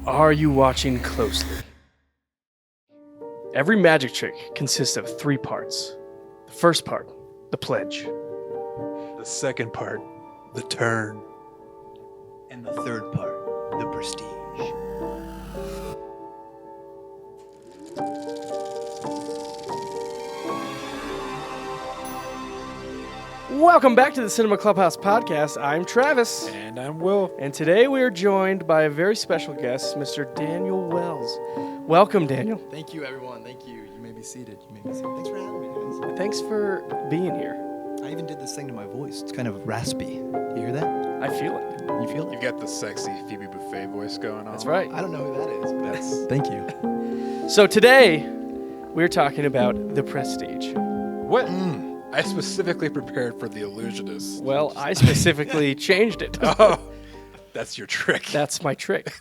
Are you watching closely? Every magic trick consists of 3 parts. The first part, the pledge. The second part, the turn. And the third part, the prestige. Welcome back to the Cinema Clubhouse podcast. I'm Travis. And I'm Will. And today we are joined by a very special guest, Mr. Daniel Wells. Welcome, Daniel. Thank you, everyone. Thank you. You may be seated. Thanks for having me, guys. Thanks for being here. I even did this thing to my voice. It's kind of raspy. Do you hear that? I feel it. You feel it? You got the sexy Phoebe Buffet voice going on. That's right. I don't know who that is, but that's... Thank you. So today, we're talking about The Prestige. What? I specifically prepared for The Illusionist. Well, I specifically changed it. Oh, that's your trick. That's my trick.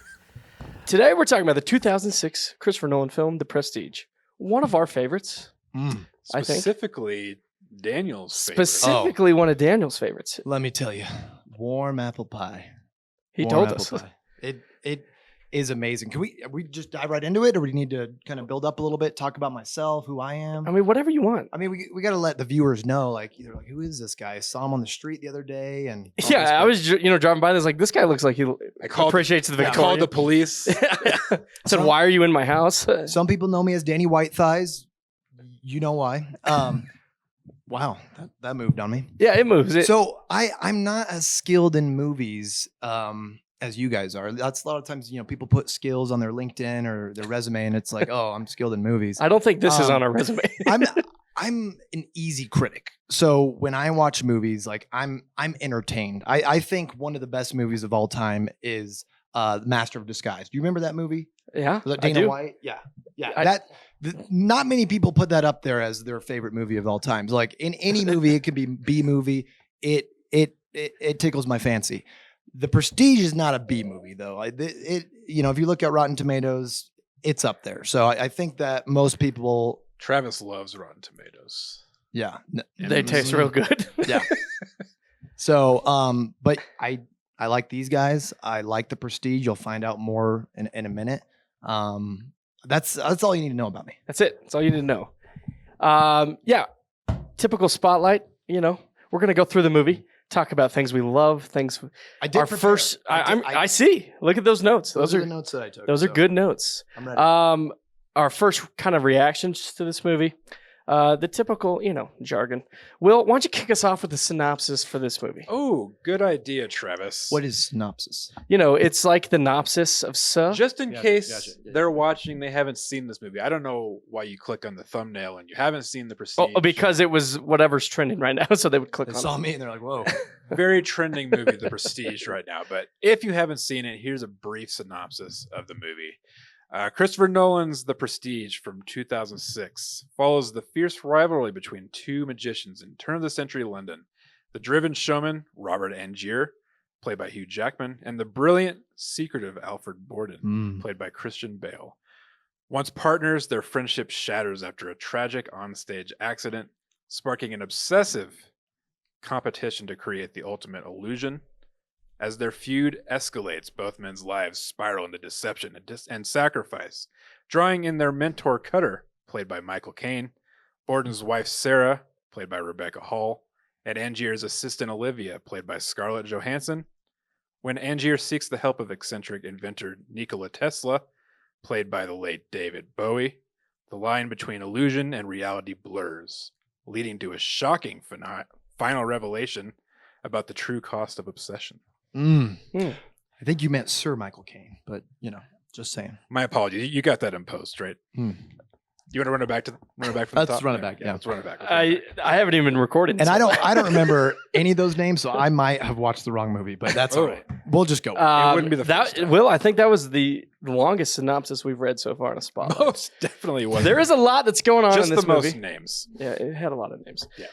Today, we're talking about the 2006 Christopher Nolan film, The Prestige. One of our favorites, I think. Specifically, Daniel's favorite. Specifically one of Daniel's favorites. Let me tell you. Warm apple pie. He Warm told apple us. pie. It is amazing. Can we just dive right into it, or we need to kind of build up a little bit, talk about myself, who I am? I mean, whatever you want. I mean, we got to let the viewers know, like, either like, who is this guy? I saw him on the street the other day, and Yeah, I was driving by this like, this guy looks like he appreciates the I Victoria. called the police. Said, why are you in my house? Some people know me as Danny White Thighs. You know why? Wow, that moved on me. Yeah, it moves. So I'm not as skilled in movies as you guys are. That's a lot of times, people put skills on their LinkedIn or their resume, and it's like, oh, I'm skilled in movies. I don't think this is on our resume. I'm an easy critic. So when I watch movies, like I'm entertained. I think one of the best movies of all time is Master of Disguise. Do you remember that movie? Yeah, Was that I Dana do. White? Yeah. Not many people put that up there as their favorite movie of all time. Like in any movie, it could be B movie. It tickles my fancy. The Prestige is not a B movie though. If you look at Rotten Tomatoes, it's up there. So I think that most people. Travis loves Rotten Tomatoes. Yeah, They taste real good. Yeah. So, but I like these guys. I like the Prestige. You'll find out more in a minute. That's all you need to know about me. That's it. That's all you need to know. Yeah, typical spotlight. We're gonna go through the movie, talk about things we love, things. I did our prepare. first. I see. Look at those notes. Those are the notes that I took. Those are good notes. I'm ready. Our first kind of reactions to this movie, the typical, jargon. Will, why don't you kick us off with the synopsis for this movie? Oh, good idea, Travis. What is synopsis? It's like the synopsis of Just in case gotcha. they're watching, they haven't seen this movie. I don't know why you click on the thumbnail and you haven't seen The Prestige. Oh, because it was whatever's trending right now, so they would click They on saw it. me and they're like, whoa. Very trending movie, The Prestige, right now. But if you haven't seen it, here's a brief synopsis of the movie. Christopher Nolan's The Prestige from 2006 follows the fierce rivalry between 2 magicians in turn-of-the-century London. The driven showman, Robert Angier, played by Hugh Jackman, and the brilliant, secretive Alfred Borden, played by Christian Bale. Once partners, their friendship shatters after a tragic onstage accident, sparking an obsessive competition to create the ultimate illusion. As their feud escalates, both men's lives spiral into deception and sacrifice, drawing in their mentor Cutter, played by Michael Caine, Borden's wife Sarah, played by Rebecca Hall, and Angier's assistant Olivia, played by Scarlett Johansson. When Angier seeks the help of eccentric inventor Nikola Tesla, played by the late David Bowie, the line between illusion and reality blurs, leading to a shocking final revelation about the true cost of obsession. I think you meant Sir Michael Caine, but just saying. My apologies. You got that in post, right? You want to run it back from the top? Let's run it back. Yeah, let's run it back. I haven't even recorded. And so. I don't remember any of those names, so I might have watched the wrong movie, but that's all right. We'll just go. It wouldn't be the first time. Will, I think that was the longest synopsis we've read so far in a spotlight. Most definitely was. There is a lot that's going on just in this the movie. most names. Yeah, it had a lot of names. Yeah.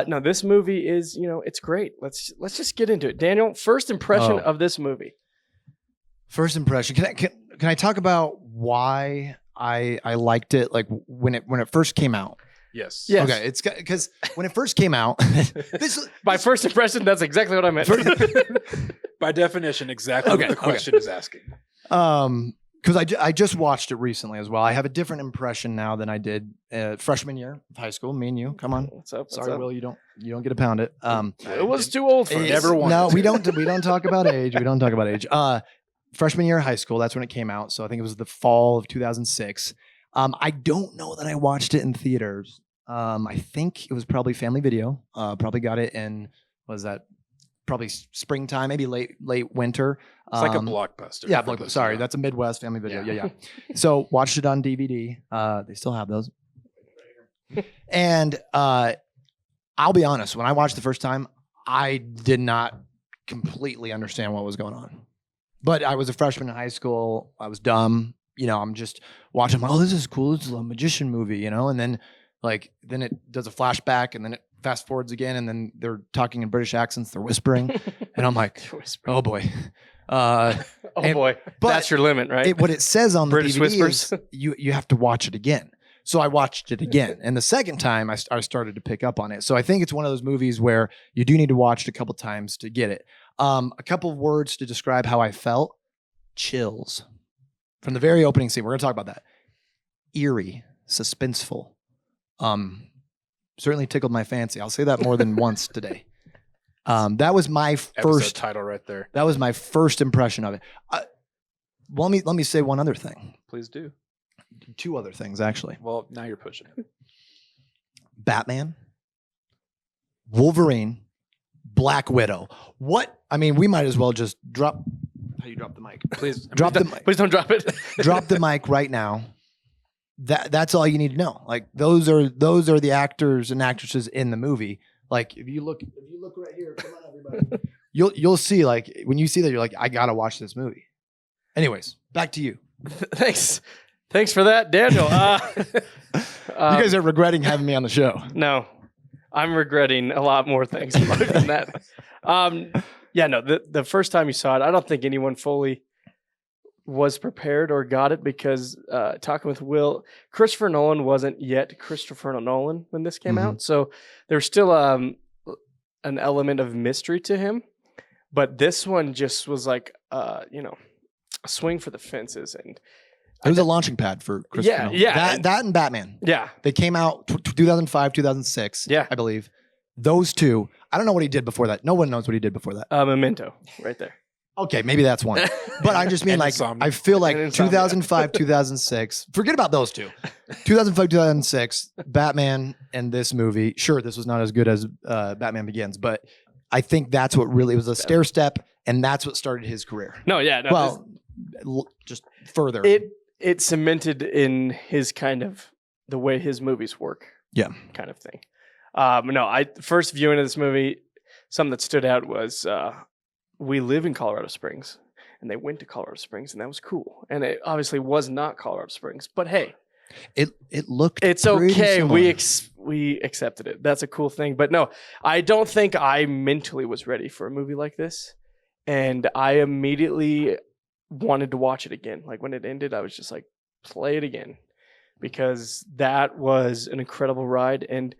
No, this movie is, it's great. Let's just get into it. Daniel, first impression of this movie. First impression. Can I talk about why I liked it? Like when it first came out. Yes. Yes. Okay. It's because when it first came out, By first impression, that's exactly what I meant. By definition, exactly what the question is asking. because I just watched it recently as well. I have a different impression now than I did freshman year of high school. Me and you, come on. What's up? Sorry, Will, you don't get a pound it. It was too old for us. Never wanted No, to. we don't talk about age. We don't talk about age. Freshman year of high school, that's when it came out. So I think it was the fall of 2006. I don't know that I watched it in theaters. I think it was probably Family Video. Probably got it in, was that probably springtime, maybe late winter. It's like a blockbuster. Yeah, for those sorry, who know. that's a Midwest Family Video. Yeah. Yeah. So watched it on DVD. They still have those. And I'll be honest, when I watched the first time, I did not completely understand what was going on. But I was a freshman in high school. I was dumb. I'm just watching. Oh, this is cool. This is a magician movie, and then then it does a flashback, and then it fast forwards again, and then they're talking in British accents. They're whispering, and I'm like, oh boy. Oh boy, but that's your limit, right? What it says on the British DVD whispers. is you have to watch it again. So I watched it again, and the second time I started to pick up on it. So I think it's one of those movies where you do need to watch it a couple times to get it. A couple of words to describe how I felt: chills from the very opening scene. We're going to talk about that. Eerie, suspenseful. Certainly tickled my fancy. I'll say that more than once today. That was my Episode first title right there. That was my first impression of it. Let me say one other thing. Please do. Two other things, actually. Well, now you're pushing it. Batman, Wolverine, Black Widow. What? I mean, we might as well just drop. How do you drop the mic? Please Drop the mic. Please don't drop it. Drop the mic right now. That's all you need to know. Those are the actors and actresses in the movie. If you look right here, come on everybody. You'll see when you see that you're like, I gotta watch this movie. Anyways, back to you. Thanks for that, Daniel. You guys are regretting having me on the show. No, I'm regretting a lot more things than that. The first time you saw it, I don't think anyone fully was prepared or got it because talking with Will, Christopher Nolan wasn't yet Christopher Nolan when this came out. So there's still an element of mystery to him. But this one just was like, a swing for the fences. And it was a launching pad for Christopher Nolan. Yeah. That and Batman. Yeah. They came out 2005, 2006, I believe. Those two. I don't know what he did before that. No one knows what he did before that. Memento, right there. Okay, maybe that's one. But I just mean I feel like 2005, 2006. Forget about those two. 2005, 2006, Batman and this movie. Sure, this was not as good as Batman Begins, but I think that's what really was a stair step, and that's what started his career. Just further. It cemented in his kind of the way his movies work. Yeah. Kind of thing. First viewing of this movie, something that stood out was we live in Colorado Springs, and they went to Colorado Springs, and that was cool. And it obviously was not Colorado Springs, but hey, it looked. It's pretty okay. similar. We accepted it. That's a cool thing. But no, I don't think I mentally was ready for a movie like this, and I immediately wanted to watch it again. Like when it ended, I was just like, play it again, because that was an incredible ride, and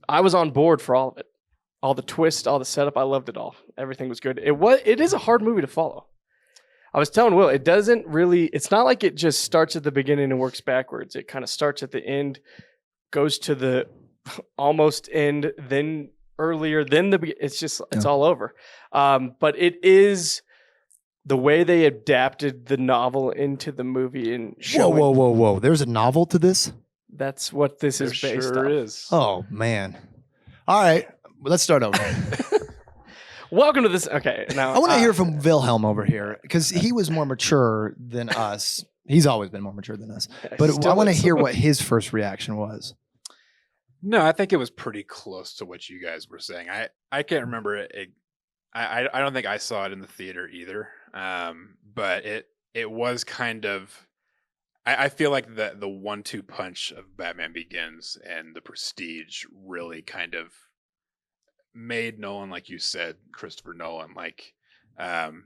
I was on board for all of it. All the twists, all the setup, I loved it all. Everything was good. It is a hard movie to follow. I was telling Will, it's not like it just starts at the beginning and works backwards. It kind of starts at the end, goes to the almost end, then earlier, then it's all over. But it is the way they adapted the novel into the movie and showing. Whoa. There's a novel to this? That's what this is based on. is. Oh, man. All right. Let's start over. Welcome to this. Okay, now I want to hear from Wilhelm over here because he was more mature than us. He's always been more mature than us. But I want to hear what his first reaction was. No, I think it was pretty close to what you guys were saying. I can't remember it. I don't think I saw it in the theater either. But it was kind of. I feel like the 1-2 punch of Batman Begins and The Prestige really kind of made Nolan, like you said, Christopher Nolan,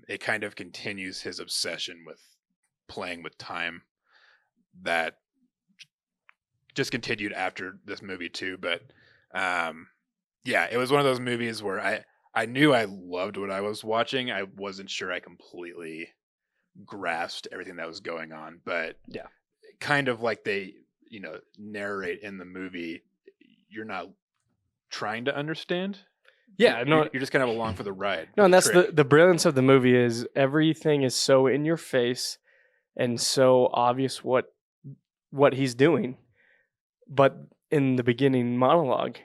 it kind of continues his obsession with playing with time that just continued after this movie too. But it was one of those movies where I knew I loved what I was watching. I wasn't sure I completely grasped everything that was going on, but Yeah. kind of like they, narrate in the movie, you're not trying to understand. Yeah, no, You're just kind of along for the ride. no, and that's trick. the brilliance of the movie is everything is so in your face and so obvious what he's doing. But in the beginning monologue,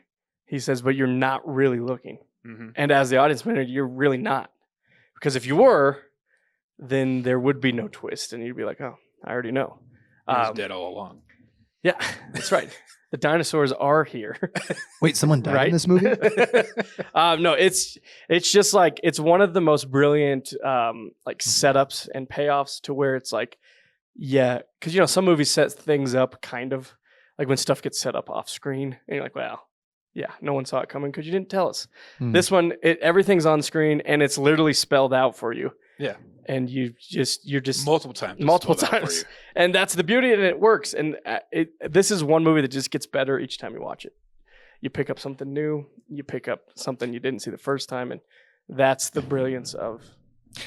he says, "But you're not really looking." Mhm. And as the audience member, you're really not, because if you were, then there would be no twist, and you'd be like, "Oh, I already know." He was dead all along. Yeah, that's right. The dinosaurs are here. Wait, someone died Right? in this movie? No, it's just like it's one of the most brilliant like setups and payoffs to where it's like, yeah, because some movies set things up kind of like when stuff gets set up off screen, and you're like, well, yeah, no one saw it coming because you didn't tell us. Hmm. This one, everything's on screen and it's literally spelled out for you. Yeah. And you're just Multiple times. multiple spelled out for times, you. and that's the beauty, and it works. And this is one movie that just gets better each time you watch it. You pick up something new, you pick up something you didn't see the first time, and that's the brilliance of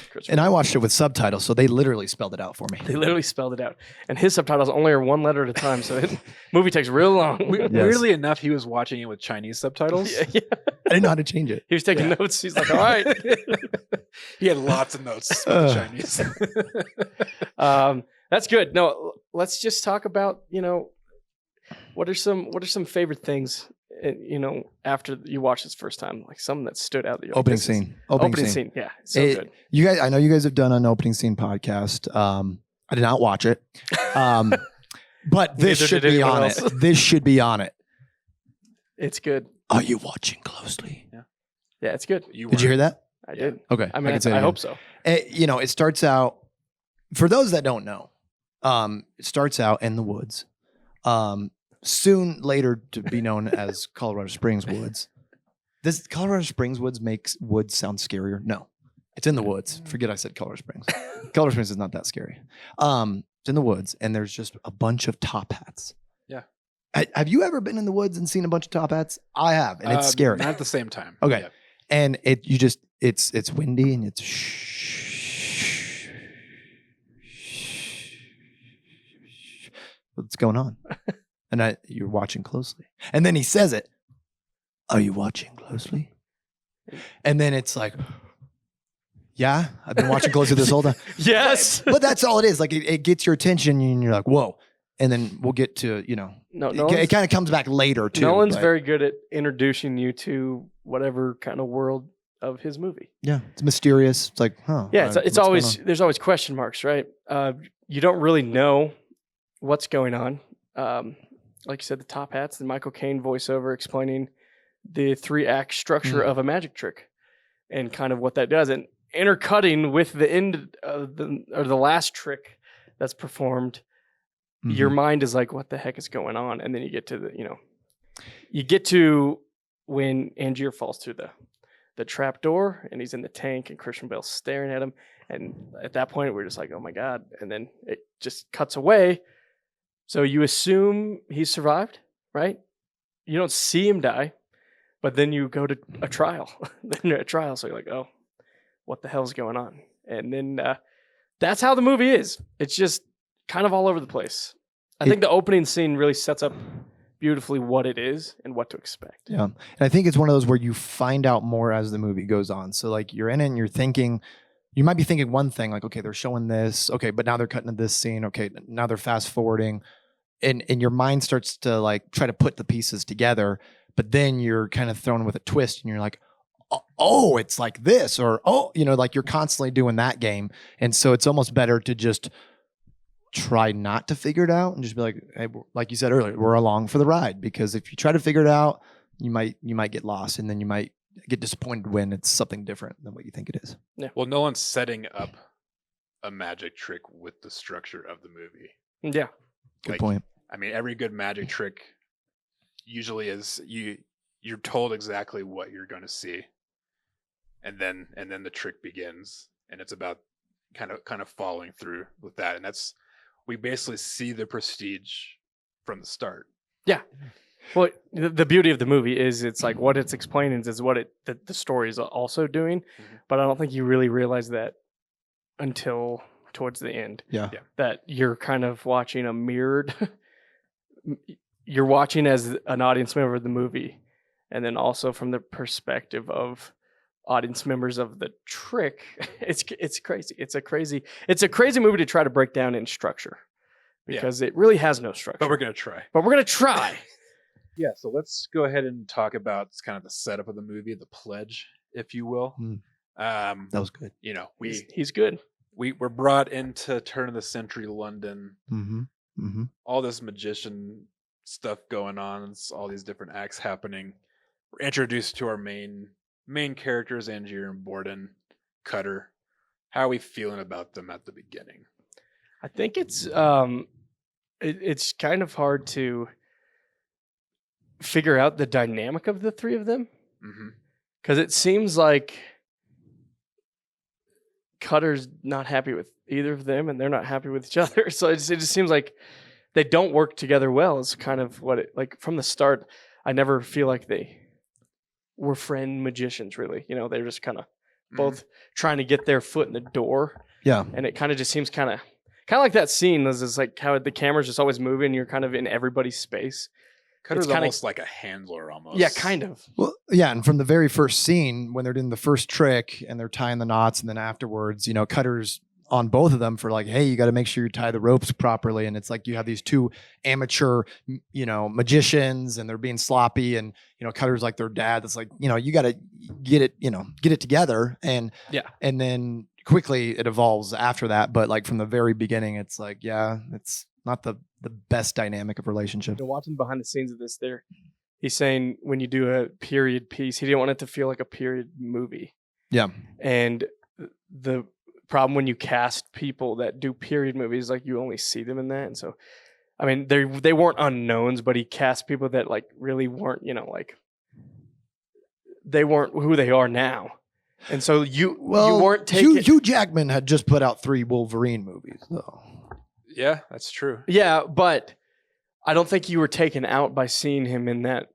Christopher. And I watched it with subtitles, so they literally spelled it out for me. They literally spelled it out, and his subtitles only are one letter at a time, so the movie takes real long. Weirdly enough, he was watching it with Chinese subtitles. Yeah. I didn't know how to change it. He was taking notes. He's like, "All right." He had lots of notes with the Chinese. That's good. No, let's just talk about what are some favorite things after you watch this first time, like something that stood out. That you're like, Opening this is- scene. Opening scene. Yeah, it's so good. You guys, I know you guys have done an opening scene podcast. I did not watch it, but this Neither should did be anyone on else. it. This should be on it. It's good. Are you watching closely? Yeah, it's good. You Did you hear that? I did. Okay, I mean, can say it I again. hope so. It starts out. For those that don't know, it starts out in the woods. Soon later to be known as Colorado Springs Woods. This Colorado Springs Woods makes woods sound scarier. No, it's in the woods. Forget I said Colorado Springs. Colorado Springs is not that scary. It's in the woods, and there's just a bunch of top hats. Yeah. Have you ever been in the woods and seen a bunch of top hats? I have, and it's scary. Not at the same time. Okay. Yeah. And it's windy and it's what's going on? And you're watching closely. And then he says it. Are you watching closely? And then it's like, yeah, I've been watching closely this whole time. Yes. But that's all it is. Like it gets your attention and you're like, whoa. And then we'll get to, No, it kind of comes back later too. Nolan's but- very good at introducing you to whatever kind of world of his movie. Yeah, it's mysterious. It's like, huh. Yeah, what's it's going always on? there's always question marks, right? You don't really know what's going on. Like you said, the top hats, the Michael Caine voiceover explaining the 3-act structure of a magic trick and kind of what that does, and intercutting with the end of the last trick that's performed. Your mind is like, what the heck is going on? And then you get to you get to when Angier falls through the trap door and he's in the tank and Christian Bale's staring at him. And at that point, we're just like, oh my God. And then it just cuts away. So you assume he survived, right? You don't see him die, but then you go to a trial. Then you're at a trial. So you're like, oh, what the hell's going on? And then that's how the movie is. It's just kind of all over the place. I think the opening scene really sets up beautifully what it is and what to expect. Yeah. And I think it's one of those where you find out more as the movie goes on. So like you're in it and you're thinking, you might be thinking one thing like, okay, they're showing this. Okay, but now they're cutting to this scene. Okay, now they're fast forwarding. And your mind starts to like try to put the pieces together. But then you're kind of thrown with a twist and you're like, oh, it's like this. Or, oh, like you're constantly doing that game. And so it's almost better to just try not to figure it out and just be like, hey, like you said earlier, we're along for the ride. Because if you try to figure it out, you might get lost, and then you might get disappointed when it's something different than what you think it is. Yeah. Well, Nolan's setting up a magic trick with the structure of the movie. Yeah. Good point. I mean, every good magic trick usually is you're told exactly what you're going to see, and then the trick begins, and it's about kind of following through with that, and we basically see the Prestige from the start. Yeah. Well, the beauty of the movie is it's like what it's explaining is what the story is also doing, but I don't think you really realize that until towards the end. Yeah. That you're kind of watching a mirrored. You're watching as an audience member of the movie, and then also from the perspective of audience members of the trick. It's crazy. It's a crazy movie to try to break down in structure, because it really has no structure. But we're gonna try. Yeah. So let's go ahead and talk about kind of the setup of the movie, the pledge, if you will. That was good. You know, He's good. we're brought into turn of the century London. Mm-hmm. All this magician stuff going on. It's all these different acts happening. We're introduced to our main characters, Angier and Borden, Cutter. How are we feeling about them at the beginning? I think it's it's kind of hard to figure out the dynamic of the three of them, because it seems like Cutter's not happy with either of them, and they're not happy with each other. So it just seems like they don't work together well. Is kind of what it like from the start. I never feel like they were friend magicians, really. You know, they're just kind of both trying to get their foot in the door. Yeah. And it kind of just seems kind of like that scene is like how the camera's just always moving. You're kind of in everybody's space. Cutter's kinda, almost like a handler, almost. Yeah, kind of. Well, yeah, and from the very first scene when they're doing the first trick and they're tying the knots, and then afterwards, you know, Cutter's on both of them for like, hey, you got to make sure you tie the ropes properly. And it's like you have these two amateur, you know, magicians, and they're being sloppy, and you know, Cutter's like their dad. That's like, you know, you got to get it together, and then quickly it evolves after that. But like from the very beginning, it's like, yeah, it's not the best dynamic of relationship. Watching behind the scenes of this, he's saying when you do a period piece, he didn't want it to feel like a period movie. Yeah. And the problem when you cast people that do period movies, like you only see them in that. And so, I mean, they weren't unknowns, but he cast people that like really weren't, you know, like they weren't who they are now. And so you weren't taking... Hugh Jackman had just put out 3 Wolverine movies, though. Yeah, that's true. Yeah, but I don't think you were taken out by seeing him in that.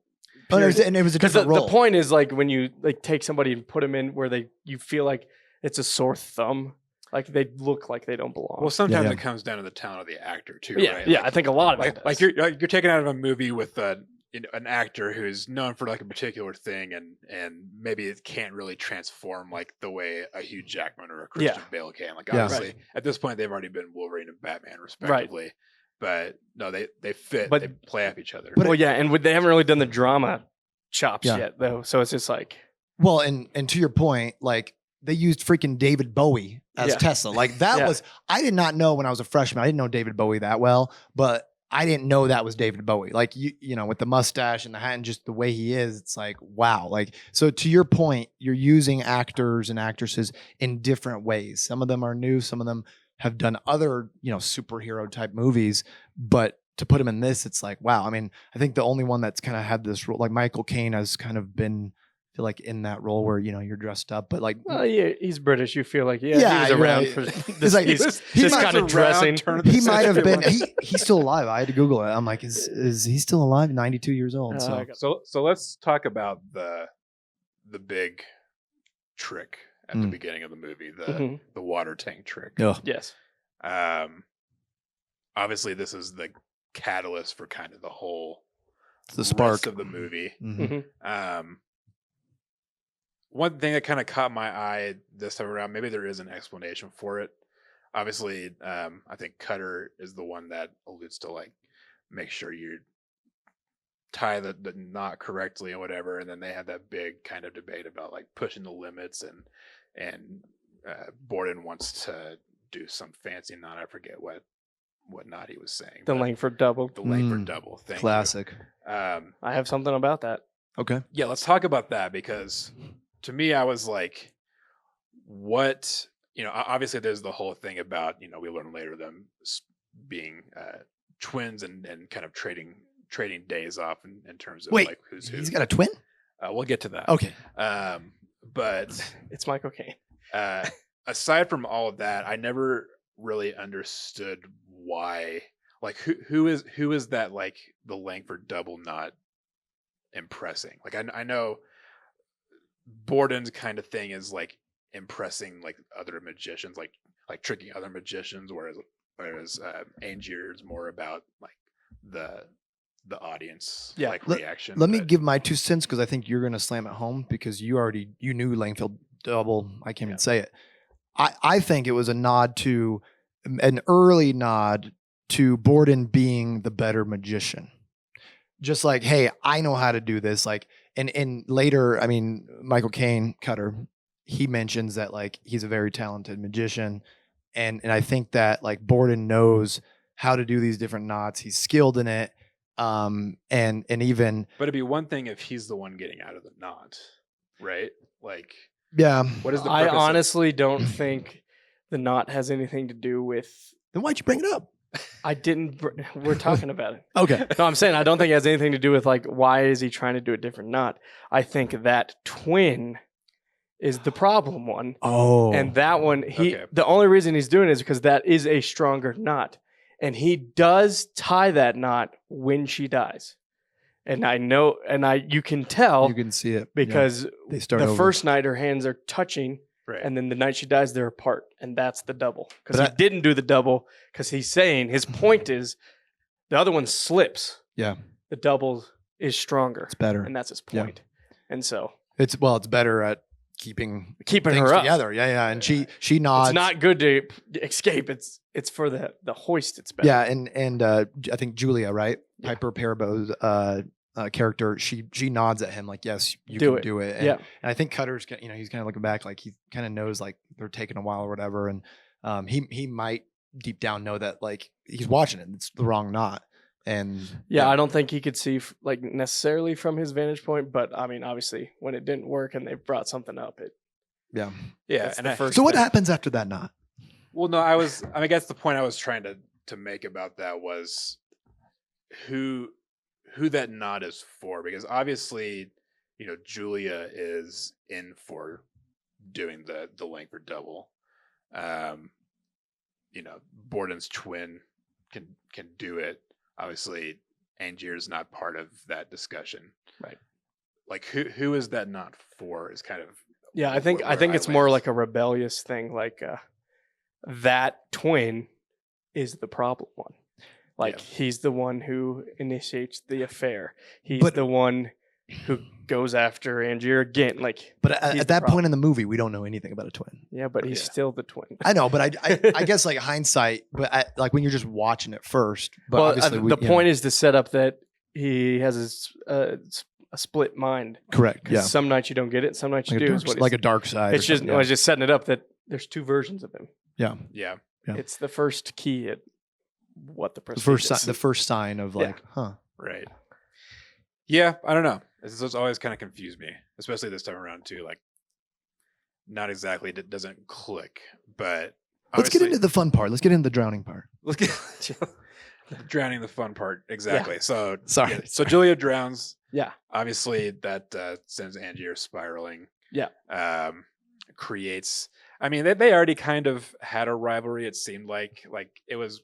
And it was a different role. The point is, like, when you like take somebody and put them in where you feel like it's a sore thumb, like they look like they don't belong. Well, sometimes it comes down to the talent of the actor too. Yeah, right? yeah, Like, I think a lot of it. like you're taken out of a movie with an actor who's known for like a particular thing, and maybe it can't really transform like the way a Hugh Jackman or a Christian Bale can. Like obviously at this point they've already been Wolverine and Batman respectively. Right. But no, they fit. But they play off each other. Well, yeah, and they haven't really done the drama chops yet, though. So it's just like, well, and to your point, like they used freaking David Bowie as Tesla. Like that was, I did not know when I was a freshman. I didn't know David Bowie that well, but I didn't know that was David Bowie. Like you know, with the mustache and the hat and just the way he is, it's like, wow. Like, so to your point, you're using actors and actresses in different ways. Some of them are new. Some of them have done other, you know, superhero type movies, but to put him in this, it's like, wow. I mean, I think the only one that's kind of had this role, like Michael Caine has kind of been, I feel like, in that role where, you know, you're dressed up, but like, well, yeah, he's British. You feel like, he was around for this. Like, he's just kind of dressing. He might have been, he's still alive. I had to Google it. I'm like, is he still alive? 92 years old. So let's talk about the big trick at the beginning of the movie, the water tank trick. Yes. Obviously this is the catalyst for kind of the whole spark of the movie. Mm-hmm. One thing that kind of caught my eye this time around, maybe there is an explanation for it. Obviously, I think Cutter is the one that alludes to like make sure you tie the knot correctly and whatever, and then they had that big kind of debate about like pushing the limits, and Borden wants to do some fancy knot. I forget what knot he was saying. The Langford double. The Langford double. Classic. I have something about that. Okay. Yeah, let's talk about that, because to me, I was like, what, you know, obviously there's the whole thing about, you know, we learn later them being twins and kind of trading days off in terms of like who's who. He's got a twin? We'll get to that. Okay. But it's Michael Caine. Aside from all of that, I never really understood why, like who is that, like the Langford double not impressing. Like I know Borden's kind of thing is like impressing like other magicians, like like tricking other magicians, whereas Angier is more about like the audience like reaction. Let me give my 2 cents because I think you're going to slam it home because you knew Langfield double. I can't even say it. I think it was an early nod to Borden being the better magician. Just like, hey, I know how to do this. Like, and later, I mean, Michael Caine, Cutter, he mentions that like he's a very talented magician, and I think that like Borden knows how to do these different knots. He's skilled in it, and even. But it'd be one thing if he's the one getting out of the knot, right? Like, yeah. What is the? I honestly don't think the knot has anything to do with. Then why'd you bring it up? I didn't. We're talking about it. Okay. No, I'm saying I don't think it has anything to do with like why is he trying to do a different knot. I think that twin is the problem one. Oh. And that one, the only reason he's doing it is because that is a stronger knot, and he does tie that knot when she dies. And I know, and you can tell, you can see it because they start over. First night her hands are touching. Right. And then the night she dies, they're apart, and that's the double. Because he didn't do the double, because he's saying his point is the other one slips. Yeah, the double is stronger. It's better, and that's his point. Yeah. And so it's better at keeping her up together. Yeah, and she nods. It's not good to escape. It's for the hoist. It's better. Yeah, and I think Julia, right, Piper Parabo's character, she nods at him like, yes, you can do it. And I think Cutter's, he's kind of looking back like he kind of knows like they're taking a while or whatever, and he might deep down know that like he's watching it, it's the wrong knot. And I don't think he could see like necessarily from his vantage point, but I mean, obviously when it didn't work and they brought something up, and so what happens after that knot? Well, no, I guess the point I was trying to make about that was who that knot is for, because obviously, Julia is in for doing the Langford double. Borden's twin can do it. Obviously, Angier is not part of that discussion. Right. Like who is that knot for is kind of I think it's more like a rebellious thing, like that twin is the problem one. Like he's the one who initiates the affair. He's the one who goes after Angier again. Like, but at that point in the movie, we don't know anything about a twin. Yeah, but he's still the twin. I know, but I guess like hindsight, but like when you're just watching it first. But obviously, the point is to set up that he has a split mind. Correct. Yeah. Some nights you don't get it. Some nights you do. Like a dark side. It's just setting it up that there's two versions of him. Yeah. Yeah. It's the first key at what the prestige is. The first sign of like, right. Yeah, I don't know. This always kind of confused me, especially this time around too. Like, not exactly, it doesn't click. But let's get into the fun part. Let's get into the drowning part. Let's get drowning, the fun part. Exactly. Yeah. So sorry. Yeah, so Julia drowns. Yeah. Obviously, that sends Angier spiraling. Yeah. Creates. I mean, they already kind of had a rivalry. It seemed like it was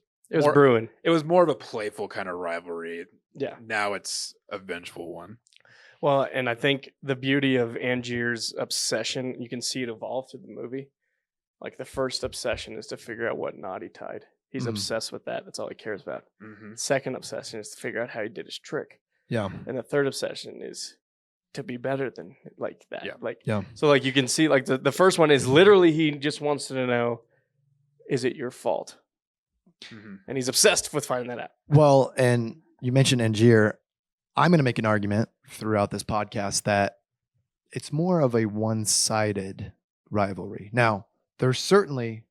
brewing. It was more of a playful kind of rivalry. Yeah. Now it's a vengeful one. Well, and I think the beauty of Angier's obsession, you can see it evolve through the movie. Like the first obsession is to figure out what knot he tied. He's obsessed with that. That's all he cares about. Mm-hmm. Second obsession is to figure out how he did his trick. Yeah. And the third obsession is to be better than like that. Yeah. Like, yeah. So like you can see like the first one is literally he just wants to know, is it your fault? Mm-hmm. And he's obsessed with finding that out. Well, and you mentioned Angier. I'm going to make an argument throughout this podcast that it's more of a one-sided rivalry. Now, there's certainly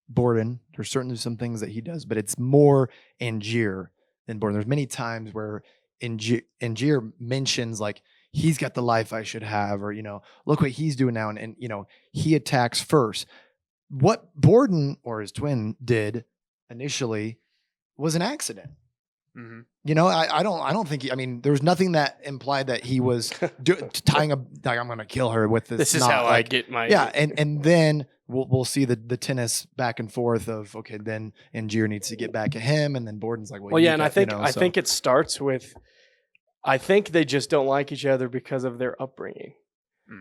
Borden. There's certainly some things that he does, but it's more Angier than Borden. There's many times where Angier mentions like, he's got the life I should have, or, look what he's doing now. And he attacks first. What Borden or his twin did initially was an accident. Mm-hmm. I don't think there was nothing that implied that he was tying like I'm going to kill her with this. This is knot. how I get my and then we'll see the tennis back and forth of okay, then Angier needs to get back at him, and then Borden's like, and I think it starts with I think they just don't like each other because of their upbringing,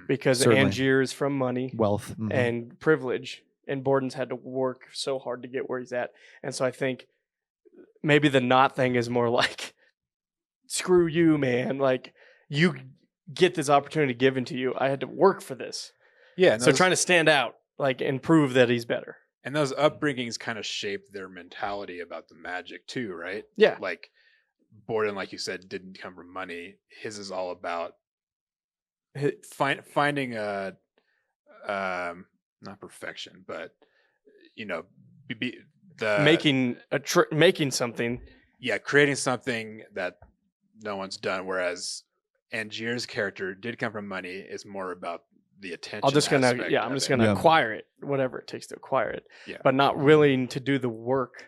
because Certainly. Angier is from money, wealth, and privilege, and Borden's had to work so hard to get where he's at. And so I think maybe the not thing is more like, screw you, man. Like, you get this opportunity given to you. I had to work for this. Yeah. And So trying to stand out, like, and prove that he's better. and those upbringings kind of shaped their mentality about the magic too, right? Yeah. Like Borden, like you said, didn't come from money. His is all about finding a not perfection, but making something. Yeah, creating something that no one's done. Whereas Angier's character did come from money. Is more about the attention. I'm just gonna Yeah. acquire it, whatever it takes to acquire it. Yeah. But not willing to do the work.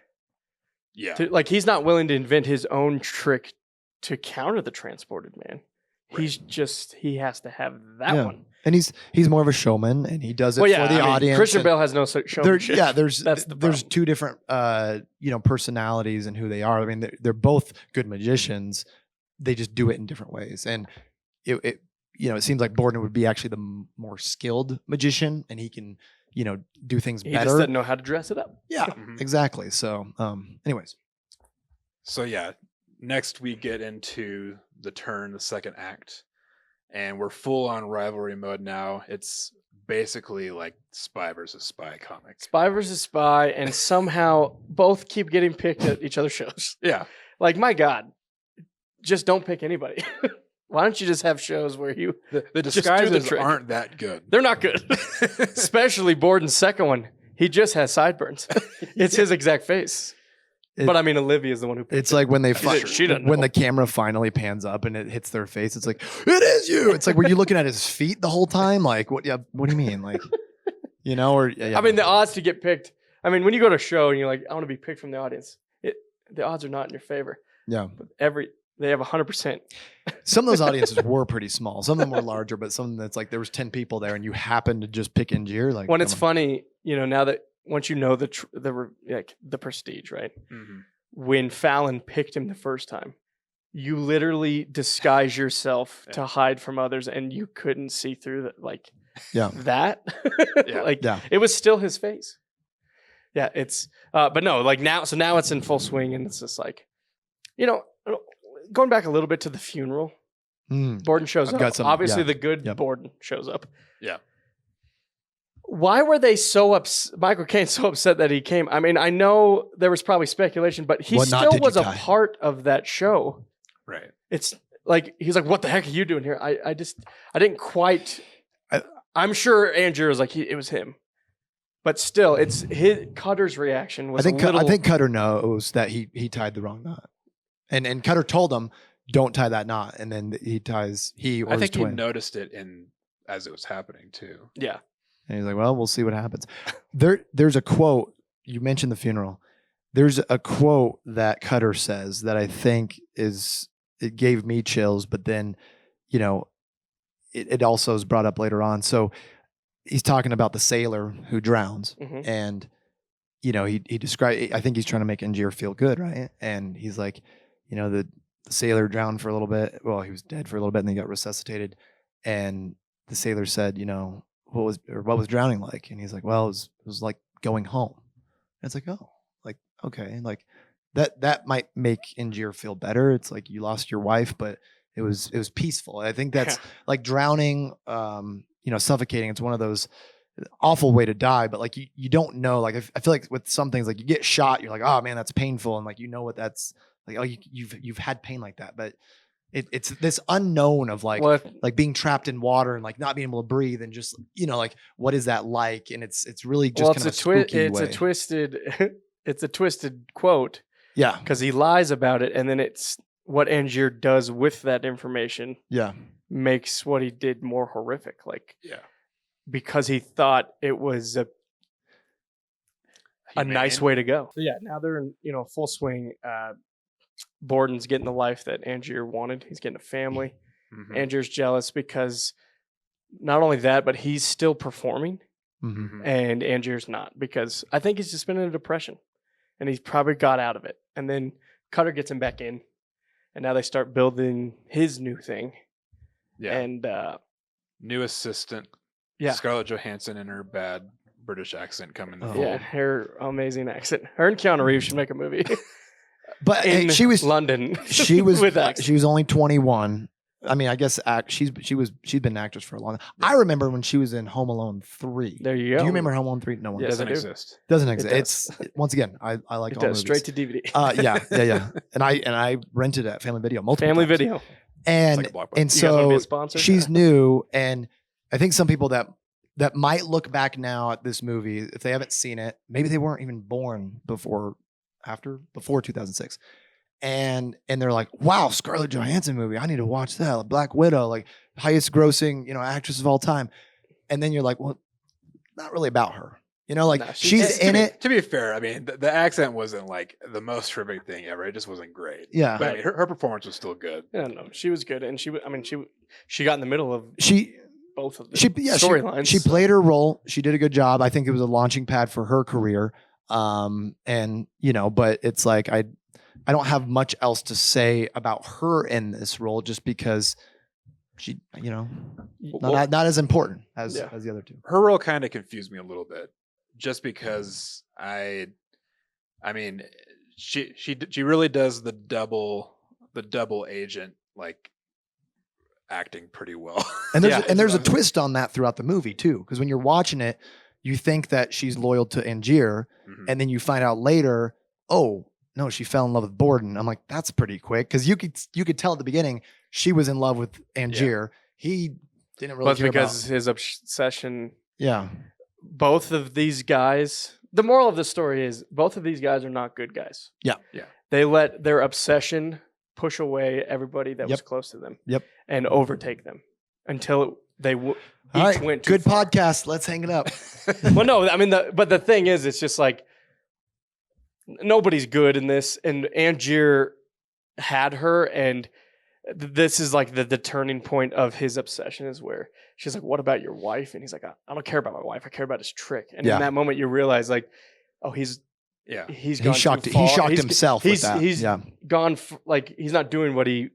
Yeah. Like, he's not willing to invent his own trick to counter the transported man. Right. He has to have that Yeah. one. And he's more of a showman, and he does it for the audience. Christian and Bale has no showmanship. there's That's the there's problem. two different personalities and who they are. I mean, they're both good magicians. They just do it in different ways, and it seems like Borden would be actually the more skilled magician, and he can do things He better. just doesn't know how to dress it up. Yeah, Mhm. exactly. So, anyways, So yeah, next we get into the second act, and we're full on rivalry mode now. It's basically like spy versus spy comic. Spy versus spy, and somehow both keep getting picked at each other's shows. Yeah, Like, my God, just don't pick anybody. Why don't you just have shows where the Just do the disguises trick. aren't that good. they're not good. Especially Borden's second one. He just has sideburns. It's his exact face. But I mean, Olivia's the one who picked it's it. like when they She doesn't when know. the camera finally pans up and it hits their face. It's like, it is you. It's like, were you looking at his feet the whole time? Like, what? Yeah, what do you mean? Like, or yeah. I mean, the odds to get picked. I mean, when you go to a show and you're like, I want to be picked from the audience, the odds are not in your favor. Yeah. But they have 100%. Some of those audiences were pretty small. Some of them were larger, but some of them that's like there was 10 people there and you happened to just pick Angier. Like, When it's come on. funny, now that once you know the prestige, right? Mhm. When Fallon picked him the first time, you literally disguise yourself to hide from others, and you couldn't see through that. Like, Yeah. that. Yeah. Like, Yeah. it was still his face. Yeah, it's. But no, like now it's in full swing, and it's just like, going back a little bit to the funeral. Borden shows I've up. got some- Obviously, yeah. the good Yep. Borden shows up. Yeah. Why were they so upset? Michael Caine so upset that he came. I mean, I know there was probably speculation, but he What knot still did you was a tie? part of that show. Right. It's like he's like, "What the heck are you doing here?" I didn't quite. I'm sure Angier was like, it was him, but still, it's Cutter's reaction was. I think Cutter knows that he tied the wrong knot, and Cutter told him, "Don't tie that knot," and then he ties or I his think he twin. noticed it as it was happening too. Yeah. And he's like, well, we'll see what happens. There's a quote. You mentioned the funeral. There's a quote that Cutter says that I think it gave me chills, but then, it also is brought up later on. So he's talking about the sailor who drowns, Mhm. and, he described, I think he's trying to make Angier feel good, right? And he's like, the sailor drowned for a little bit. Well, he was dead for a little bit, and then he got resuscitated. And the sailor said, what was drowning like? And he's like, well, it was like going home. And it's like, oh, like, okay. Like that might make Angier feel better. It's like you lost your wife, but it was peaceful. I think that's like drowning, suffocating. It's one of those awful way to die, but like, you don't know, like, I feel like with some things, like you get shot, you're like, oh man, that's painful. And like, what that's like, oh, you've had pain like that, but it's this unknown of like being trapped in water and like not being able to breathe and just like what is that like? And it's really just kind of spooky it's way. a twisted quote. Yeah, because he lies about it, and then it's what Angier does with that information. Yeah, makes what he did more horrific. Like, yeah, because he thought it was a nice way to go. So yeah, now they're in full swing. Borden's getting the life that Angier wanted. He's getting a family. Mhm. Angier's jealous because not only that, but he's still performing, mm-hmm. and Angier's not, because I think he's just been in a depression, and he's probably got out of it. And then Cutter gets him back in, and now they start building his new thing. Yeah. And new assistant. yeah, Scarlett Johansson in her bad British accent come in the Oh. fold. Yeah, her amazing accent. Her and Keanu Reeves should make a movie But in she was London. she was with accent. she was only 21. I mean, I guess she's been an actress for a long time. I remember when she was in Home Alone 3. There you go. Do you remember Home Alone 3? No one Yes, Doesn't I do. exist. doesn't It exist. does. It's once again, I like It all does movies. straight to DVD. Yeah. And I rented it at Family Video multiple Family times. Video. And It's like a blockbuster. and You guys want to be a so sponsor? she's new, and I think some people that might look back now at this movie, if they haven't seen it, maybe they weren't even born before 2006. And they're like, wow, Scarlett Johansson movie. I need to watch that. Like Black Widow, like highest grossing, actress of all time. And then you're like, well, not really about her. Like No, she's in it. To be fair, I mean, the accent wasn't like the most terrific thing ever. It just wasn't great. Yeah. But I mean, her performance was still good. Yeah, no, she was good, and she got in the middle of She both of the she storylines. She played her role. She did a good job. I think it was a launching pad for her career. And but it's like I don't have much else to say about her in this role just because she, not as important as the other two. Her role kind of confused me a little bit, just because I mean, she really does the double agent like acting pretty well. And there's a twist on that throughout the movie too, because when you're watching it, you think that she's loyal to Angier, and then you find out later, oh no, she fell in love with Borden. I'm like, that's pretty quick, because you could tell at the beginning she was in love with Angier. He didn't really care because about. his obsession. Yeah. Both of these guys. The moral of the story is both of these guys are not good guys. Yeah. Yeah. They let their obsession push away everybody that was close to them. Yep. And overtake them until they each All right, went too good far. podcast. Let's hang it up. Well, no, I mean, but the thing is, it's just like nobody's good in this, and Angier had her, and this is like the turning point of his obsession is where she's like, "What about your wife?" And he's like, "I don't care about my wife. I care about his trick." And in that moment, you realize, like, oh, he's gone He too shocked far. himself with that. He's gone like he's not doing what he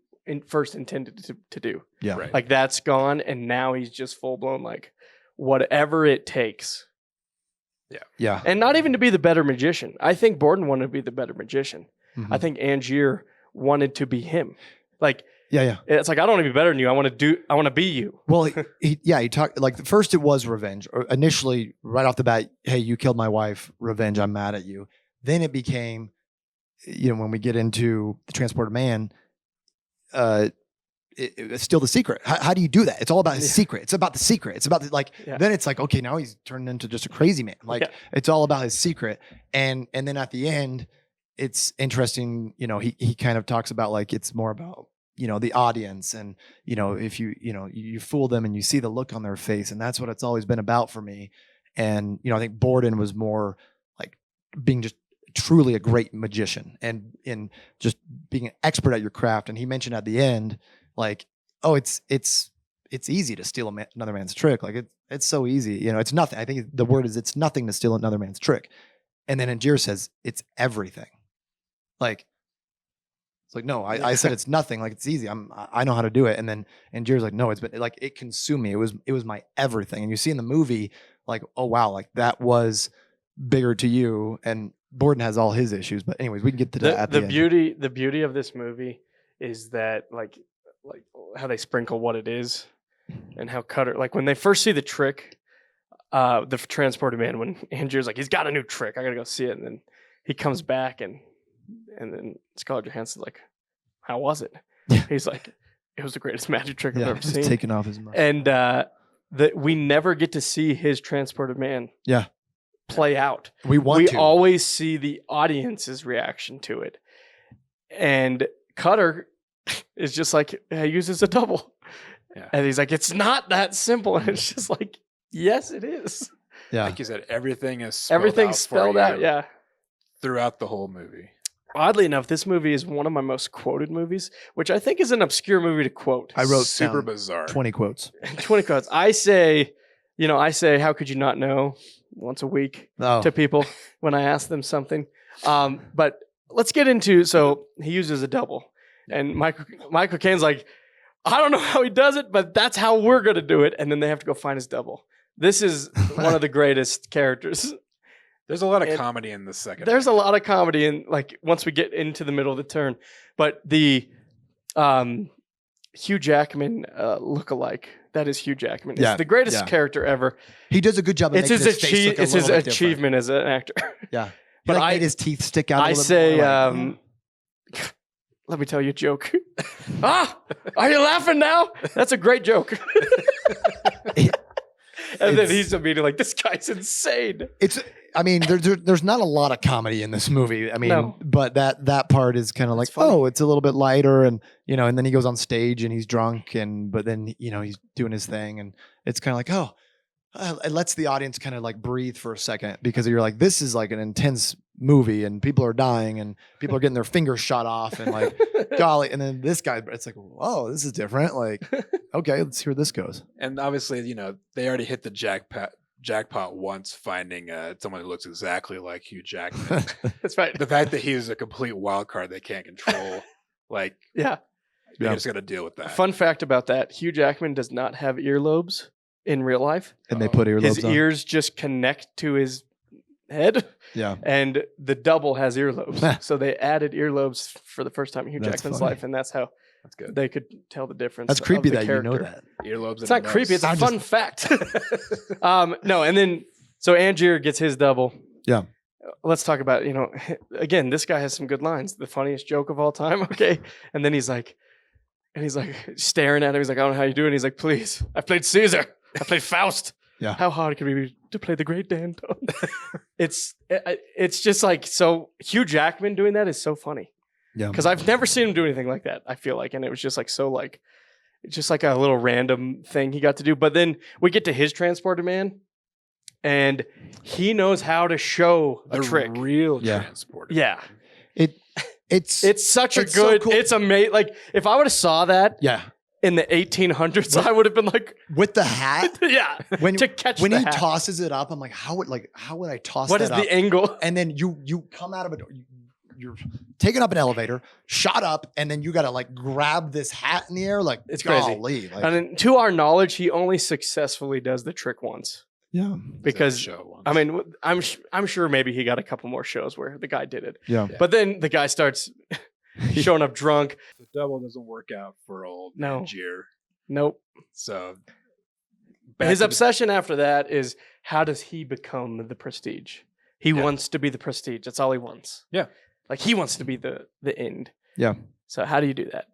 first intended to do. Yeah. Right. Like that's gone, and now he's just full blown like whatever it takes. Yeah. And not even to be the better magician. I think Borden wanted to be the better magician. Mhm. I think Angier wanted to be him. Like, Yeah. it's like I don't want to be better than you. I want to be you. Well, he talked like first it was revenge. Or initially, right off the bat, hey, you killed my wife. Revenge. I'm mad at you. Then it became, when we get into the Transporter Man, it's still the secret. How do you do that? It's all about his secret. It's about the secret. It's about then it's like, okay, now he's turned into just a crazy man. Like it's all about his secret. And then at the end, it's interesting. He kind of talks about like, it's more about, the audience and, if you fool them and you see the look on their face, and that's what it's always been about for me. And, I think Borden was more like being just truly a great magician and in just being an expert at your craft. And he mentioned at the end, like, oh, it's easy to steal another man's trick. Like it's so easy, it's nothing. I think the word is it's nothing to steal another man's trick. And then Angier says it's everything. Like, it's like, no, I said it's nothing. Like it's easy. I know how to do it. And then Angier's like, no, it's been like, it consumed me. It was my everything. And you see in the movie, like, oh wow, like that was bigger to you. And Borden has all his issues. But anyways, we can get to that at the end. The beauty of this movie is that like how they sprinkle what it is and how Cutter, like when they first see the trick, the Transporter Man, when Angier's like, he's got a new trick, I gotta go see it. And then he comes back and then Scarlett Johansson's like, how was it? Yeah. He's like, it was the greatest magic trick I've ever just seen. taking off his mask. And we never get to see his Transporter Man play out. We always see the audience's reaction to it. And Cutter is just like, he uses a double. Yeah. And he's like, it's not that simple. And it's just like, yes, it is. Yeah. Like you said, everything's spelled out. Yeah. Throughout the whole movie. Oddly enough, this movie is one of my most quoted movies, which I think is an obscure movie to quote. I wrote super down bizarre 20 quotes. 20 quotes. I say, how could you not know once a week to people when I ask them something. But let's get into, so he uses a double. And Michael Caine's like, I don't know how he does it, but that's how we're going to do it. And then they have to go find his double. this is one of the greatest characters. There's a lot of And comedy in the second. There's a lot of comedy in like once we get into the middle of the turn, but the Hugh Jackman look-alike. That is Hugh Jackman. It's the greatest character ever. He does a good job of It's making his face look a it's his little bit achievement as an actor. different. Yeah. But But I- made his teeth stick out a I little say, bit more. Like, let me tell you a joke. Are you laughing now? That's a great joke. And then he's immediately like, this guy's insane. I mean, there's not a lot of comedy in this movie. I mean, No. but that part is kind of like, funny. oh, it's a little bit lighter, and and then he goes on stage and he's drunk, but then he's doing his thing, and it's kind of like, oh, it lets the audience kind of like breathe for a second, because you're like, this is like an intense movie, and people are dying, and people are getting their fingers shot off, and like, golly, and then this guy, it's like, whoa, this is different. Like, okay, let's see where this goes. And obviously, they already hit the jackpot once, finding someone who looks exactly like Hugh Jackman. That's right. The fact that he's a complete wild card they can't control, like, Yeah. you just got to deal with that. Fun fact about that: Hugh Jackman does not have earlobes in real life. And they put earlobes His on. ears just connect to his head, Yeah. and the double has earlobes. So they added earlobes for the first time in Hugh That's Jackman's funny. life, and that's how That's good. they could tell the difference. That's of creepy the that you know character. that. Earlobes. It's not creepy. It's a fun fact. No, and then so Angier gets his double. Yeah. Let's talk about again. This guy has some good lines. The funniest joke of all time. Okay, and then he's like staring at him. He's like, I don't know how you do it. And he's like, please, I played Caesar. I played Faust. Yeah. How hard could it be to play the great Danton? It's just like, so Hugh Jackman doing that is so funny. Yeah. Because I've never seen him do anything like that, I feel like. And it was just like so like, it's just like a little random thing he got to do. But then we get to his Transporter Man, and he knows how to show a the trick. real Yeah. transporter. Yeah. It's Such a it's so good, cool. it's amazing. Like, if I would have saw that yeah. in the 1800s, I would have been like, With the hat, yeah, when to catch when the he hat. tosses it up, I'm like, how would I toss What that is up? the angle? And then you come out of it, you're taking up an elevator, shot up, and then you got to like grab this hat in the air, like It's crazy. golly, like, And then, to our knowledge, he only successfully does the trick once. yeah, Because Show once. I mean, I'm sure maybe he got a couple more shows where the guy did it. yeah. But then the guy starts showing up drunk. the double doesn't work out for old No. Angier. Nope. So His to the- obsession after that is, how does he become the Prestige? He Yeah. wants to be the Prestige. That's all he wants. Yeah. Like, he wants to be the end. Yeah. So how do you do that?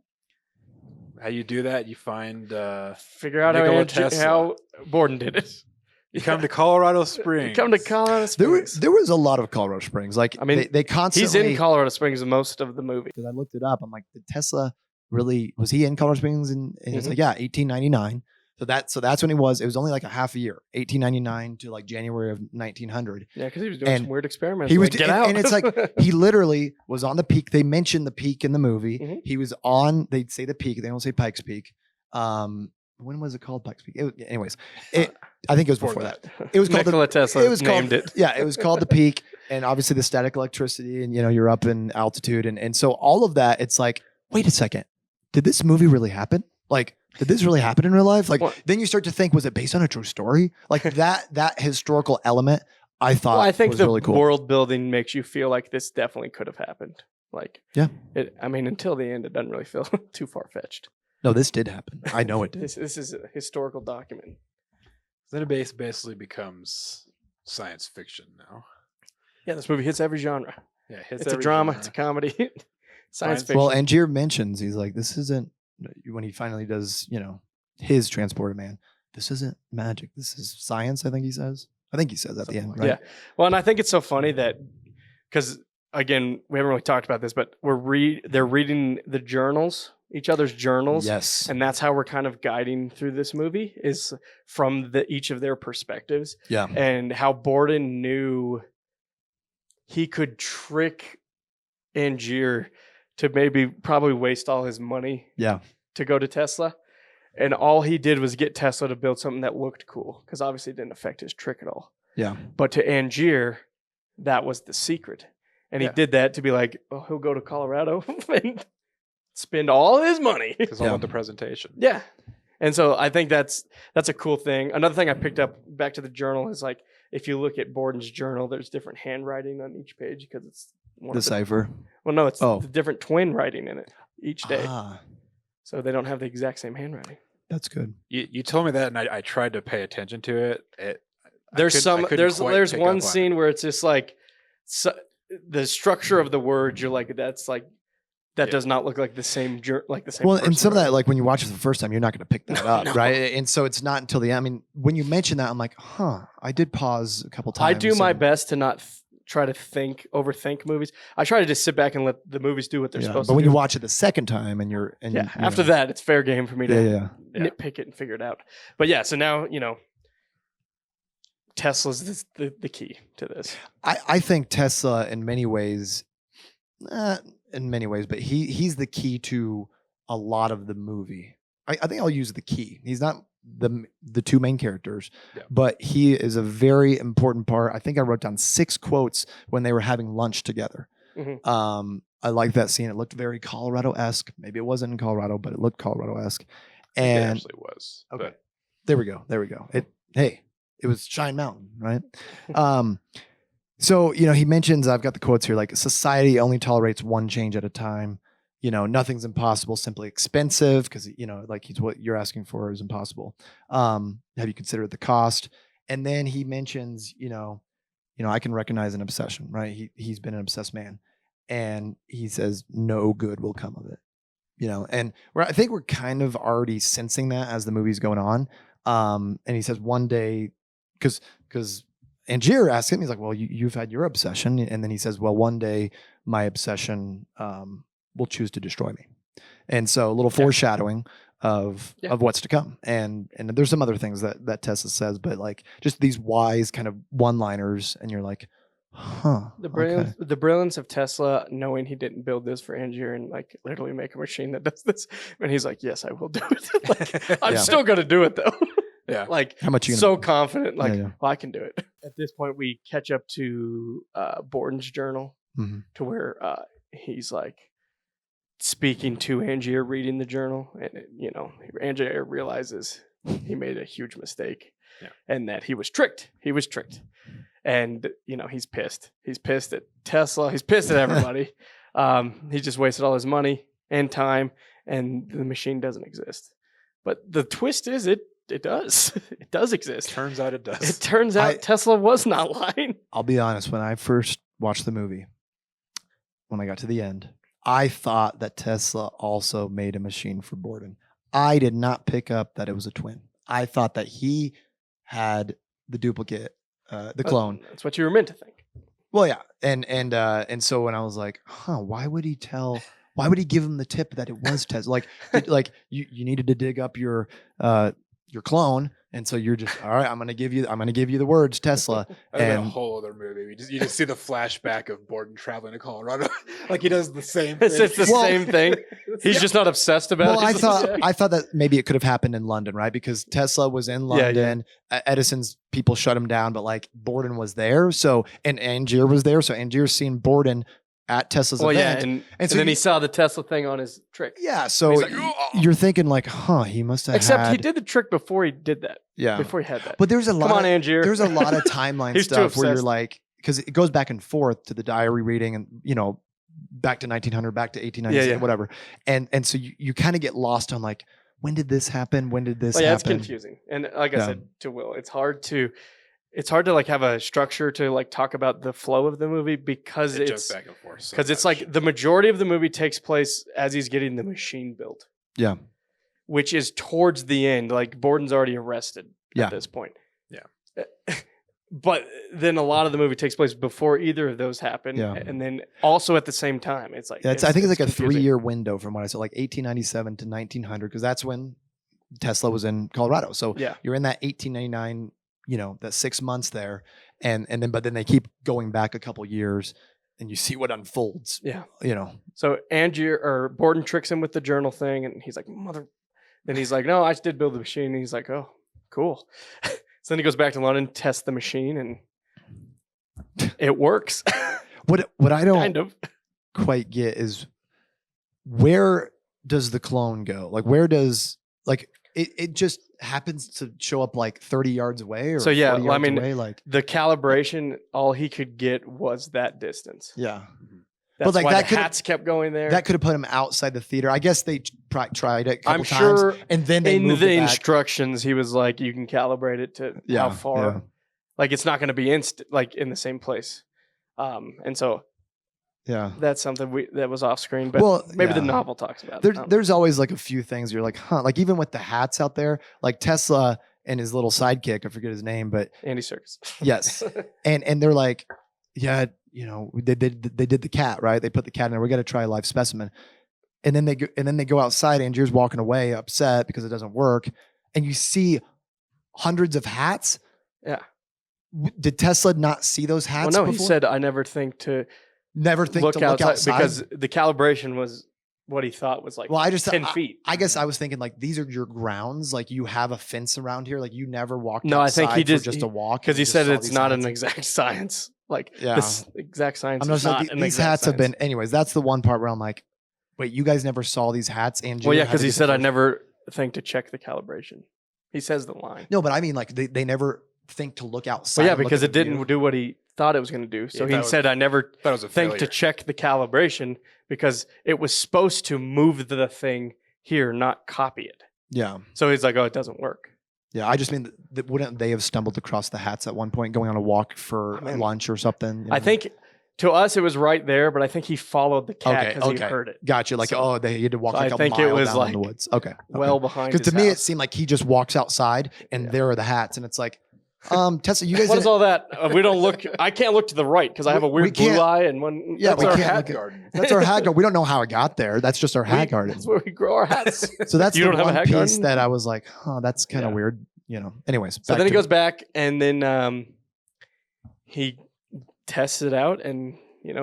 how you do that, you find Figure out Nikola Tesla. how Borden did it. you come to Colorado Springs. You come to Colorado Springs. There was a lot of Colorado Springs. Like, I mean, they constantly. He's in Colorado Springs most of the movie. Because I looked it up. I'm like, did Tesla really, was he in Colorado Springs? And it's Mhm. like, yeah, 1899. So that's when he was. It was only like a half a year, 1899 to like January of 1900. Yeah, because he was doing And some weird experiments. he was like, get and- out. and it's like, he literally was on the peak. They mentioned the peak in the movie. Mhm. He was on, they'd say the peak. They don't say Pikes Peak. When was it called Pikes Peak? Anyways, I think it was before that. It was called Nikola Tesla it was named called, it. Yeah, it was called the peak, and obviously the static electricity, and you're up in altitude, and so all of that. It's like, wait a second, did this movie really happen? Like, did this really happen in real life? Like, Well- then you start to think, was it based on a true story? Like that historical element, I thought, Well, I think was the really cool. world building makes you feel like this definitely could have happened. Like, Yeah. I mean, until the end, it doesn't really feel too far fetched. No, this did happen. I know it did. This is a historical document. Then it basically becomes science fiction now. Yeah, this movie hits every genre. Yeah, it hits It's a every drama. genre. It's a comedy. Science Science- fiction. Well, Angier mentions, he's like, this isn't, when he finally does, his Transporter Man, this isn't magic. This is science, I think he says. I think he says at the end, right? Yeah. Well, and I think it's so funny that, because again, we haven't really talked about this, but they're reading the journals, each other's journals. Yes. And that's how we're kind of guiding through this movie, is from each of their perspectives, Yeah. and how Borden knew he could trick Angier to probably waste all his money Yeah. to go to Tesla. And all he did was get Tesla to build something that looked cool, because obviously it didn't affect his trick at all. Yeah. But to Angier, that was the secret. And he Yeah. did that to be like, oh, he'll go to Colorado and spend all his money. It's all Yeah. about the presentation. Yeah. And so I think that's a cool thing. Another thing I picked up back to the journal is like if you look at Borden's journal, there's different handwriting on each page because it's one The of cipher. well, no, it's Oh. the different twin writing in it each day, Ah, so they don't have the exact same handwriting. that's good. You told me that, and I tried to pay attention to it. There's there's one scene where it's just like the structure of the words. You're like that does not look like the same like the same. Well, and person some of that, writing. like when you watch it the first time, you're not going to pick that up, No. right? And so it's not until the end. I mean, when you mention that, I'm like, I did pause a couple times. I do my and- best to not try to overthink movies. I try to just sit back and let the movies do what they're Yeah, supposed but to when do. you watch it the second time and you're After that, it's fair game for me to yeah. nitpick it and figure it out. But yeah, so now Tesla's the key to this. I think Tesla in many ways, not in many ways, but he's the key to a lot of the movie. I think I'll use the key. He's not the two main characters, but he is a very important part. I think I wrote down 6 quotes when they were having lunch together. Mhm. I like that scene. It looked very Colorado-esque. Maybe it wasn't in Colorado, but it looked Colorado-esque. It And actually was. okay, But there we go. It was Shine Mountain, right? So, he mentions, I've got the quotes here, like society only tolerates one change at a time. Nothing's impossible, simply expensive because, like what you're asking for is impossible. Have you considered the cost? And then he mentions, I can recognize an obsession, right? He's been an obsessed man. And he says, no good will come of it. And I think we're kind of already sensing that as the movie's going on. And he says one day, because Angier asks him, he's like, well, you've had your obsession. And then he says, well, one day my obsession will choose to destroy me. And so a little foreshadowing of what's to come. And there's some other things that Tesla says, but like just these wise kind of one-liners. And you're like, The brilliance of Tesla knowing he didn't build this for Angier and like literally make a machine that does this. And he's like, yes, I will do it. Like, I'm still going to do it though. Yeah. Like how much you so confident, like, Yeah. well, I can do it. At this point, we catch up to Borden's journal to where he's like speaking to Angier, reading the journal. And, Angier realizes he made a huge mistake and that he was tricked. And, he's pissed. He's pissed at Tesla. He's pissed at everybody. He just wasted all his money and time and the machine doesn't exist. But the twist is it does. It does exist. Turns out it does. It turns out Tesla was not lying. I'll be honest. When I first watched the movie, when I got to the end, I thought that Tesla also made a machine for Borden. I did not pick up that it was a twin. I thought that he had the duplicate, the clone. That's what you were meant to think. Well, yeah. And so when I was like, why would he give him the tip that it was Tesla? Like you needed to dig up your clone, and so you're just all right. I'm gonna give you the words Tesla. And a whole other movie. You just see the flashback of Borden traveling to Colorado, like he does the same thing. It's the same thing. He's just not obsessed about Well, it. I thought that maybe it could have happened in London, right? Because Tesla was in London. Edison's people shut him down, but like Borden was there. So and Angier was there. So Angier's seen Borden at Tesla's event. And so then he saw the Tesla thing on his trick. Yeah, so He's like, you're thinking like, he must have Except had... he did the trick before he did that. Yeah. Before he had that. But there's a lot Come on, Angier. There's a lot of timeline He's too stuff where you're obsessed. like, because it goes back and forth to the diary reading and, back to 1900, back to 1896, whatever. And so you kind of get lost on like, when did this happen? When did this happen? It's confusing. And like I said to Will, it's hard to like have a structure to like talk about the flow of the movie because It it's jumps back and forth. because it's like the majority of the movie takes place as he's getting the machine built. Yeah. Which is towards the end. Like Borden's already arrested at this point. Yeah. But then a lot of the movie takes place before either of those happen. Yeah. And then also at the same time. It's like I think it's like a confusing. 3-year window from what I said, like 1897 to 1900, because that's when Tesla was in Colorado. So you're in that 1899, that 6 months there. But then they keep going back a couple years and you see what unfolds. Yeah. So Borden tricks him with the journal thing and he's like, then he's like, no, I just did build the machine. And he's like, oh, cool. So then he goes back to London, tests the machine, and it works. What I don't kind of quite get is where does the clone go? Like where does it just happens to show up like 30 yards away or So, yeah, 40 well, I yards mean, away. Like, the calibration, all he could get was that distance. yeah. That's like, why that the could've- hats kept going there. That could have put him outside the theater. I guess they tried it a couple I'm times. sure And then they in moved the it back. instructions, he was like, you can calibrate it to how far. Yeah. Like, it's not going to be like in the same place. And so Yeah. that's something that was off screen, but Well, maybe the yeah. novel talks about it. There's always like a few things you're like, huh? Like even with the hats out there, like Tesla and his little sidekick, I forget his name, but Andy Serkis. yes. And they're like, yeah, you know, they did the cat, right? They put the cat in there. We got to try a live specimen. And then they go outside. Angier's walking away upset because it doesn't work. And you see hundreds of hats. Yeah. Did Tesla not see those Well, hats? no, before? he said, I never think to never think look to look outside because the calibration was what he thought was like well, I just 10 feet. I guess I was thinking like these are your grounds. Like you have a fence around here. Like you never walked. No, I think he outside for just a walk because and he just said saw it's these not hats. an exact science. Like Yeah. this exact science. I'm is just not like an these exact hats have science. been. Anyways, that's the one part where I'm like, wait, you guys never saw these hats? And Well, yeah, because he said I never think to check the calibration. He says the line. No, but I mean like they never think to look outside. Well, yeah, and look because at it the didn't view. do what he thought it was going to do. So Yeah, he said I never That was a think to failure. check the calibration because it was supposed to move the thing here, not copy it. Yeah, So he's like, oh, it doesn't work. yeah. I just mean that wouldn't they have stumbled across the hats at one point, going on a walk for I mean, lunch or something? You I know? think to us it was right there, but I think he followed the cat Okay, because he okay. heard it. Gotcha. Like, So- oh, they had to walk so like I a think mile it was down like in the woods. Okay. Well behind Because his to me, it house. seemed like he just walks outside and Yeah. there are the hats, and it's like, Tessa, you guys. What is didn't- all that? We don't look. I can't look to the right because I have a We weird blue can't- eye and one. Yeah, that's we our can't hat look at- garden. That's our hat garden. We don't know how it got there. That's just our hat garden. That's where we grow our hats. So that's You the don't have a one hat piece garden? that I was like, huh, that's kind of Yeah. weird. You know. Anyways, So back then he to- goes back and then he tests it out, and He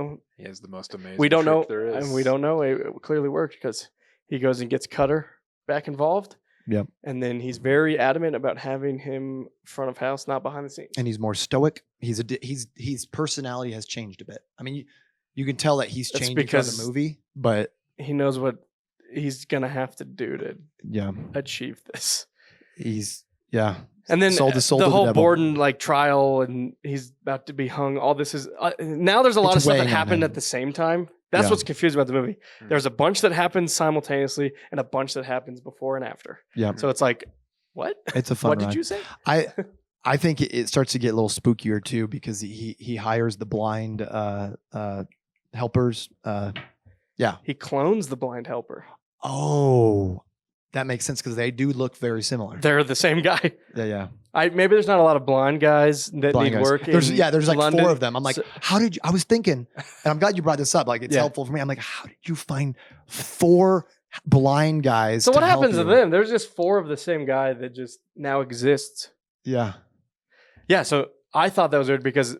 has the most amazing. we don't know, trick there is. and we don't know. It clearly worked because he goes and gets Cutter back involved. Yep. And then he's very adamant about having him front of house, not behind the scenes. and he's more stoic. His personality has changed a bit. I mean, you can tell that he's That's changed throughout because- the movie, but He knows what he's gonna have to do to yeah, achieve this. he's yeah. And then Sold his soul the to the whole devil. Borden trial, and he's about to be hung. All this is now. There's a lot It's of stuff that weighing on happened him. at the same time. That's Yeah. what's confusing about the movie. Mhm. There's a bunch that happens simultaneously, and a bunch that happens before and after. Yeah. So it's like, what? It's a fun What ride. did you say? I think it starts to get a little spookier too because he hires the blind helpers. He clones the blind helper. Oh, that makes sense because they do look very similar. They're the same guy. Yeah. Maybe there's not a lot of blind guys that Blind need guys. work. There's in like London. 4 of them. I'm like, So- how did you? I was thinking, and I'm glad you brought this up. Like, it's Yeah. helpful for me. I'm like, how did you find 4 blind guys? So what to help happens to you? them? There's just 4 of the same guy that just now exists. Yeah. Yeah, so I thought that was weird because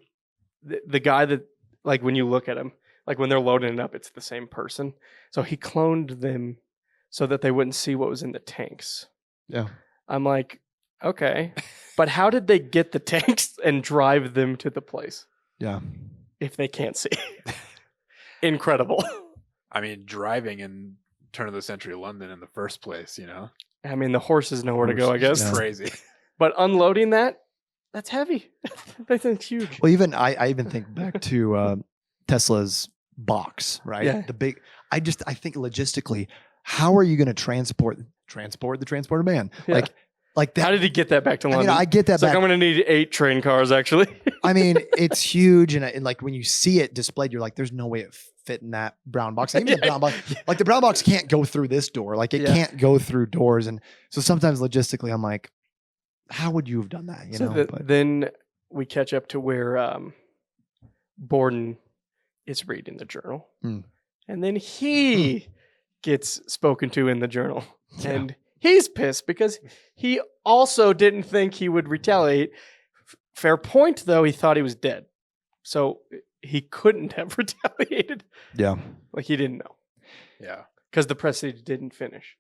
the guy that, like, when you look at him, like when they're loading it up, it's the same person. So he cloned them so that they wouldn't see what was in the tanks. Yeah. I'm like, okay, but how did they get the tanks and drive them to the place Yeah. if they can't see? Incredible. I mean, driving in turn of the century London in the first place, I mean, the horses know where to go, I guess. Yeah. crazy. But unloading that's heavy. That thing's huge. Well, even I even think back to Tesla's box, right? Yeah. The big. I think logistically, how are you going to transport the transporter man? Yeah. Like that. How did he get that back to I London? mean, I get that It's like, back. I'm going to need 8 train cars, actually. I mean, it's huge, and like when you see it displayed, you're like, "There's no way it fit in that brown box." And even the brown box, like the brown box can't go through this door. Like it Yeah. can't go through doors, and so sometimes logistically, I'm like, "How would you have done that?" You So know. But then we catch up to where Borden is reading the journal. Hmm. And then he gets spoken to in the journal. Yeah. And he's pissed because he also didn't think he would retaliate. Fair point, though, he thought he was dead. So he couldn't have retaliated. yeah, Like he didn't know. Yeah, Because the prestige didn't finish,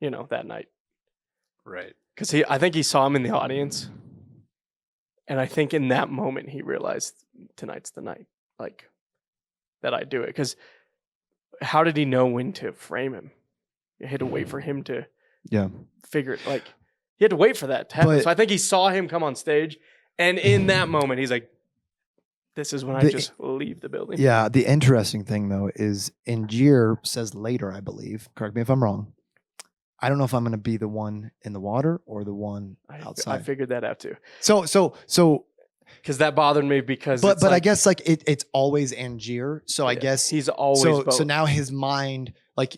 that night. right. Because I think he saw him in the audience. And I think in that moment he realized tonight's the night, like, that I do it. Because how did he know when to frame him? You had to wait for him to Yeah. figure it. Like he had to wait for that to happen. But- So I think he saw him come on stage, and in that moment, he's like, "This is when I just leave the building." Yeah. The interesting thing though is Angier says later, I believe, correct me if I'm wrong, I don't know if I'm going to be the one in the water or the one I outside. figured that out too. So, Because that bothered me because but like, I guess like it's always Angier. So I guess he's always both. so now his mind, like,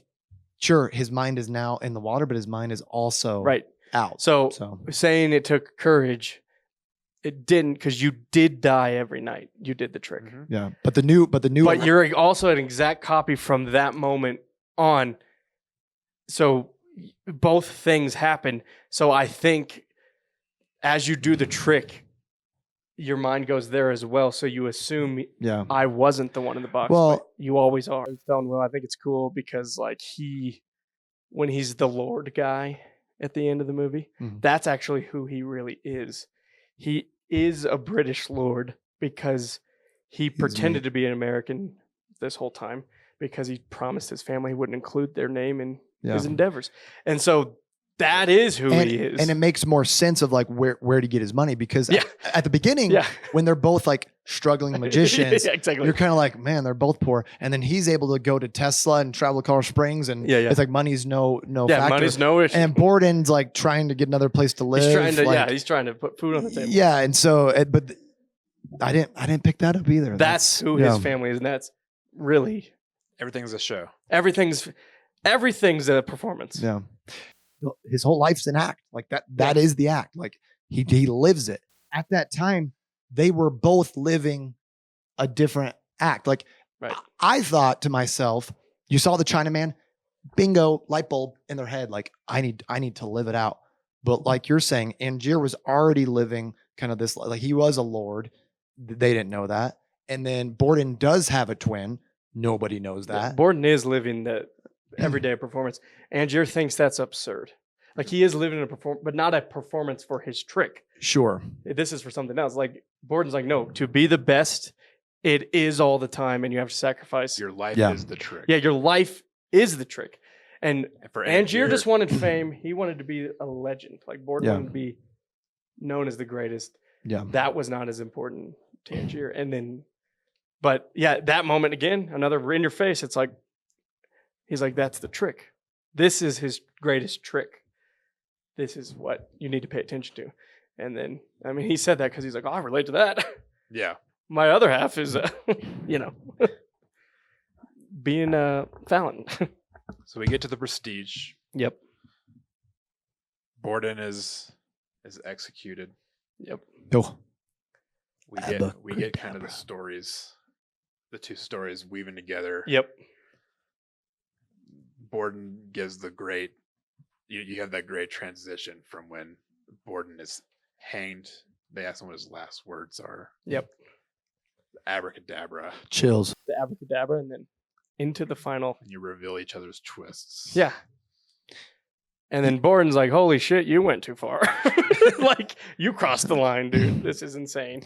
sure, his mind is now in the water, but his mind is also right. out. So, So saying it took courage, it didn't, because you did die every night. You did the trick. Mhm. yeah, but You're also an exact copy from that moment on. So both things happen. So I think as you do the trick, your mind goes there as well. So you assume yeah, I wasn't the one in the box. Well- but you always are. Telling Will, I think it's cool because like when he's the Lord guy at the end of the movie, Mhm. that's actually who he really is. He is a British Lord because he pretended to be an American this whole time because he promised his family he wouldn't include their name in his endeavors. And so that is who he is. and it makes more sense of like where to get his money because Yeah. at the beginning yeah. when they're both like struggling magicians, yeah, exactly. you're kind of like, man, they're both poor, and then he's able to go to Tesla and travel to Colorado Springs, and Yeah, yeah. it's like money's no yeah, factor. money's no issue. And Borden's like trying to get another place to live. He's trying to put food on the table. Yeah, and so but I didn't pick that up either. That's who his family is, and that's really Everything's a show. everything's a performance. Yeah. His whole life's an act. Like that is the act. Like he lives it. At that time, they were both living a different act. Like Right. I thought to myself, you saw the Chinaman, bingo, light bulb in their head. Like I need to live it out. But like you're saying, Angier was already living kind of this, like he was a lord. They didn't know that. And then Borden does have a twin. Nobody knows that. Borden is living the everyday performance. Angier thinks that's absurd. Like he is living a but not a performance for his trick. Sure. This is for something else. Like Borden's like, no, to be the best, it is all the time, and you have to sacrifice. Your life Yeah. is the trick. Yeah, your life is the trick. And For Angier just wanted fame. He wanted to be a legend. Like Borden wanted to be known as the greatest. Yeah. That was not as important to Angier. And then, but yeah, that moment again, another in your face. It's like, he's like, that's the trick. This is his greatest trick. This is what you need to pay attention to. And then, I mean, he said that because he's like, oh, I relate to that. Yeah. My other half is, being Fallon. So we get to the Prestige. Yep. Borden is executed. Yep. Oh. We get kind of the stories, the two stories weaving together. Yep. Borden gives the great. You have that great transition from when Borden is hanged. They ask him what his last words are. Yep. Abracadabra. Chills. The abracadabra, and then into the final. And you reveal each other's twists. Yeah. And then Borden's like, holy shit, you went too far. Like, you crossed the line, dude. This is insane.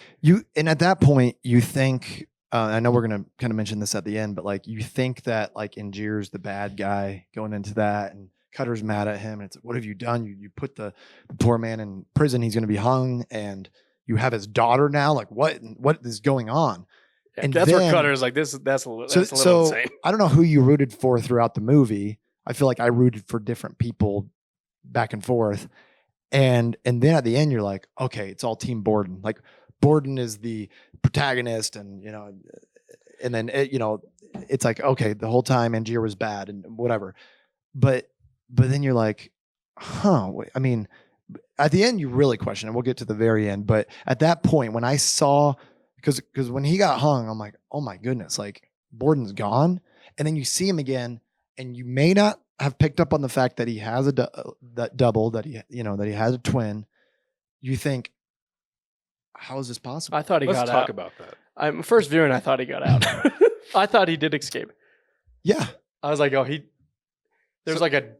And at that point, you think, I know we're going to kind of mention this at the end, but like you think that like Angier's the bad guy going into that, and Cutter's mad at him. And it's, what have you done? You put the poor man in prison. He's going to be hung, and you have his daughter now. Like what is going on? Yeah, And that's then- where Cutter's like, that's a little So insane. I don't know who you rooted for throughout the movie. I feel like I rooted for different people back and forth. And then at the end, you're like, okay, it's all Team Borden. Like Borden is the protagonist, and and then it's like, okay, the whole time Angier was bad and whatever. But then you're like, wait, I mean, at the end you really question it. We'll get to the very end, but at that point when I saw, because when he got hung, I'm like, oh my goodness, like Borden's gone, and then you see him again, and you may not have picked up on the fact that he has that double, that he has a twin. You think, how is this possible? I thought he Let's got talk out. about that. First viewing, I thought he got out. I thought he did escape. Yeah, I was like, oh, there's like a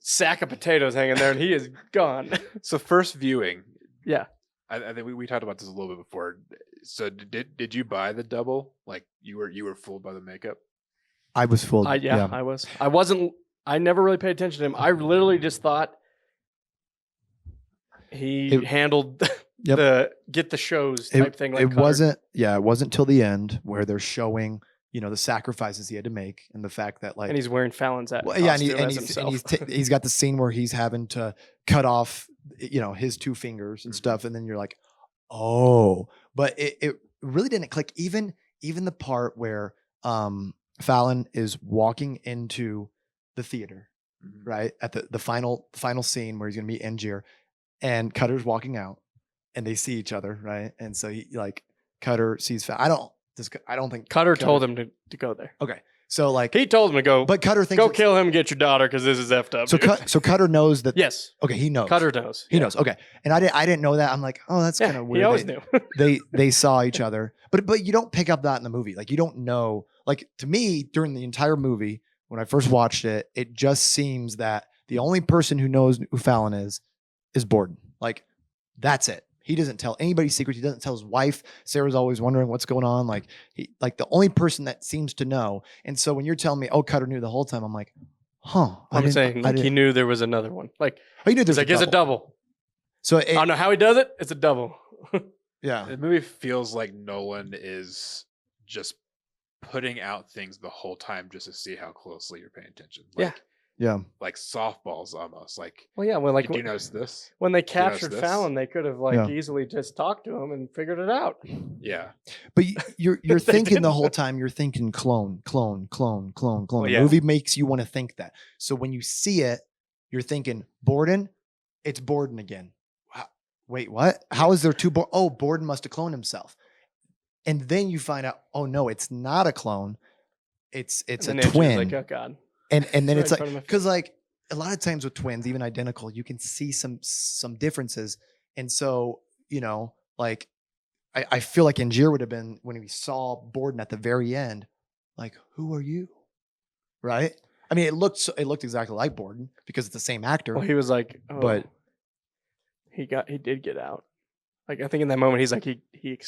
sack of potatoes hanging there, and he is gone. So first viewing. Yeah. I think we talked about this a little bit before. So did you buy the double? Like you were fooled by the makeup? I was fooled. I was. I wasn't. I never really paid attention to him. I literally just thought He handled Yep. the get the shows type thing. Like it Cutter. wasn't till the end where they're showing, the sacrifices he had to make and the fact that like, and he's wearing Fallon's well, yeah, costume as he's himself. he's got the scene where he's having to cut off, his 2 fingers and stuff, and then you're like, oh, but it really didn't click. Even the part where Fallon is walking into the theater, right at the final scene where he's gonna meet Angier, and Cutter's walking out, and they see each other, right? And so he like Cutter sees Fallon. I don't think Cutter told him to go there. Okay, so like He told him to go. but Cutter thinks Go it's- kill him and get your daughter because this is effed up. So dude. so Cutter knows that. Yes, Okay, he knows. Cutter knows. He knows. Okay, and I didn't know that. I'm like, oh, that's kind Yeah, of weird. he always knew. They saw each other, but you don't pick up that in the movie. Like you don't know. Like to me, during the entire movie, when I first watched it, it just seems that the only person who knows who Fallon is Borden. Like that's it. He doesn't tell anybody secrets. He doesn't tell his wife. Sarah's always wondering what's going on. Like the only person that seems to know. And so when you're telling me, oh, Cutter knew the whole time, I'm like, huh. I'm saying like, he knew there was another one. Like Oh, you knew he's there's like, it's a double. So I don't know how he does it. It's a double. yeah. The movie feels like Nolan is just putting out things the whole time just to see how closely you're paying attention. Like, Yeah. like softballs almost. Like, Well, yeah. Well, like did you notice this? when they you notice captured this? Fallon, they could have like Yeah. easily just talked to him and figured it out. Yeah. But you're They thinking the didn't. whole time, you're thinking clone. Well, The yeah. movie makes you want to think that. So when you see it, you're thinking Borden, it's Borden again. Wait, what? How is there 2 Borden? Oh, Borden must have cloned himself. And then you find out, oh no, it's not a clone. It's And a then Andrew's twin. Like, oh god. and then right it's in like front of my face. because like a lot of times with twins, even identical, you can see some differences. And so, like I feel like Angier would have been when he saw Borden at the very end, like, who are you? Right? I mean, it looked exactly like Borden because it's the same actor. Well, he was like, oh, But- he did get out. Like I think in that moment he's like he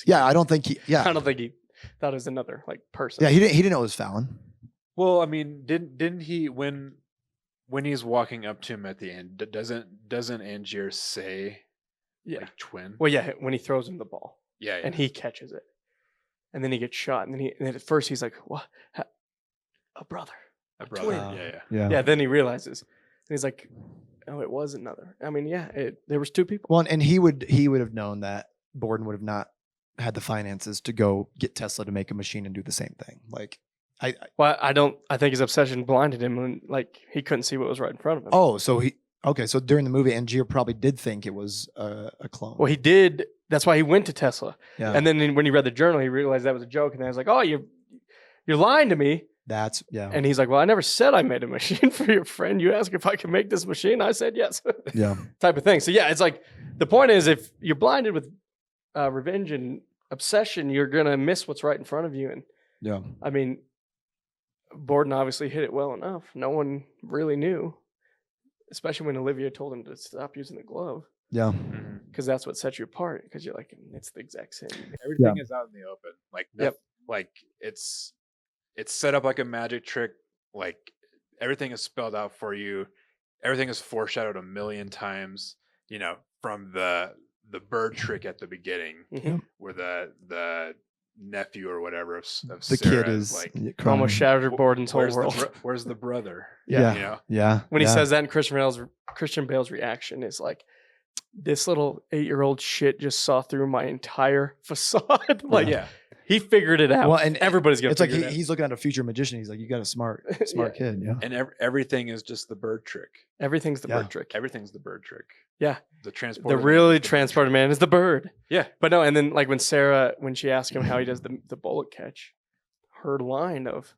yeah, I don't think he. Yeah, I don't think he thought it was another like person. yeah, he didn't know it was Fallon. Well, I mean, didn't he when he's walking up to him at the end, doesn't Angier say Yeah. like twin? Well, yeah, when he throws him the ball Yeah, yeah. and he catches it, and then he gets shot, and then at first he's like, "What? A brother?" a brother. twin. Yeah. Yeah. Then he realizes, and he's like, "Oh, it was another." I mean, yeah, there was 2 people. Well, and he would have known that Borden would have not had the finances to go get Tesla to make a machine and do the same thing. Like, Well, I think his obsession blinded him, and like he couldn't see what was right in front of him. oh, so so during the movie, Angier probably did think it was a clone. Well, he did. That's why he went to Tesla. yeah, And then when he read the journal, he realized that was a joke, and then I was like, "Oh, you're lying to me." that's And he's like, "Well, I never said I made a machine for your friend. You asked if I could make this machine. I said yes." yeah. Type of thing. So yeah, it's like the point is if you're blinded with revenge and obsession, you're gonna miss what's right in front of you. And Yeah. I mean, Borden obviously hit it well enough. No one really knew, especially when Olivia told him to stop using the glove, Yeah. Mhm. because that's what sets you apart. Because you're like, it's the exact same. Everything is out in the open. Like, Yep. like it's set up like a magic trick. Like everything is spelled out for you. Everything is foreshadowed a million times. From the bird trick at the beginning, Mhm. where the nephew or whatever of The Sarah kid is like, crying. Almost shattered Borden's whole where's world. where's the brother? Yeah. Yeah. When he yeah. says that, and Christian Bale's reaction is like, "This little 8-year-old shit just saw through my entire facade." Like, Yeah. he figured it out. Well, and everybody's gonna. it's like figure it out. he's looking at a future magician. He's like, you got a smart kid. Yeah. And everything is just the bird trick. Everything's the Yeah. bird trick. Everything's the bird trick. Yeah. The transport. The really transported man is the bird. Yeah. But no, and then like when she asked him how he does the bullet catch, her line of,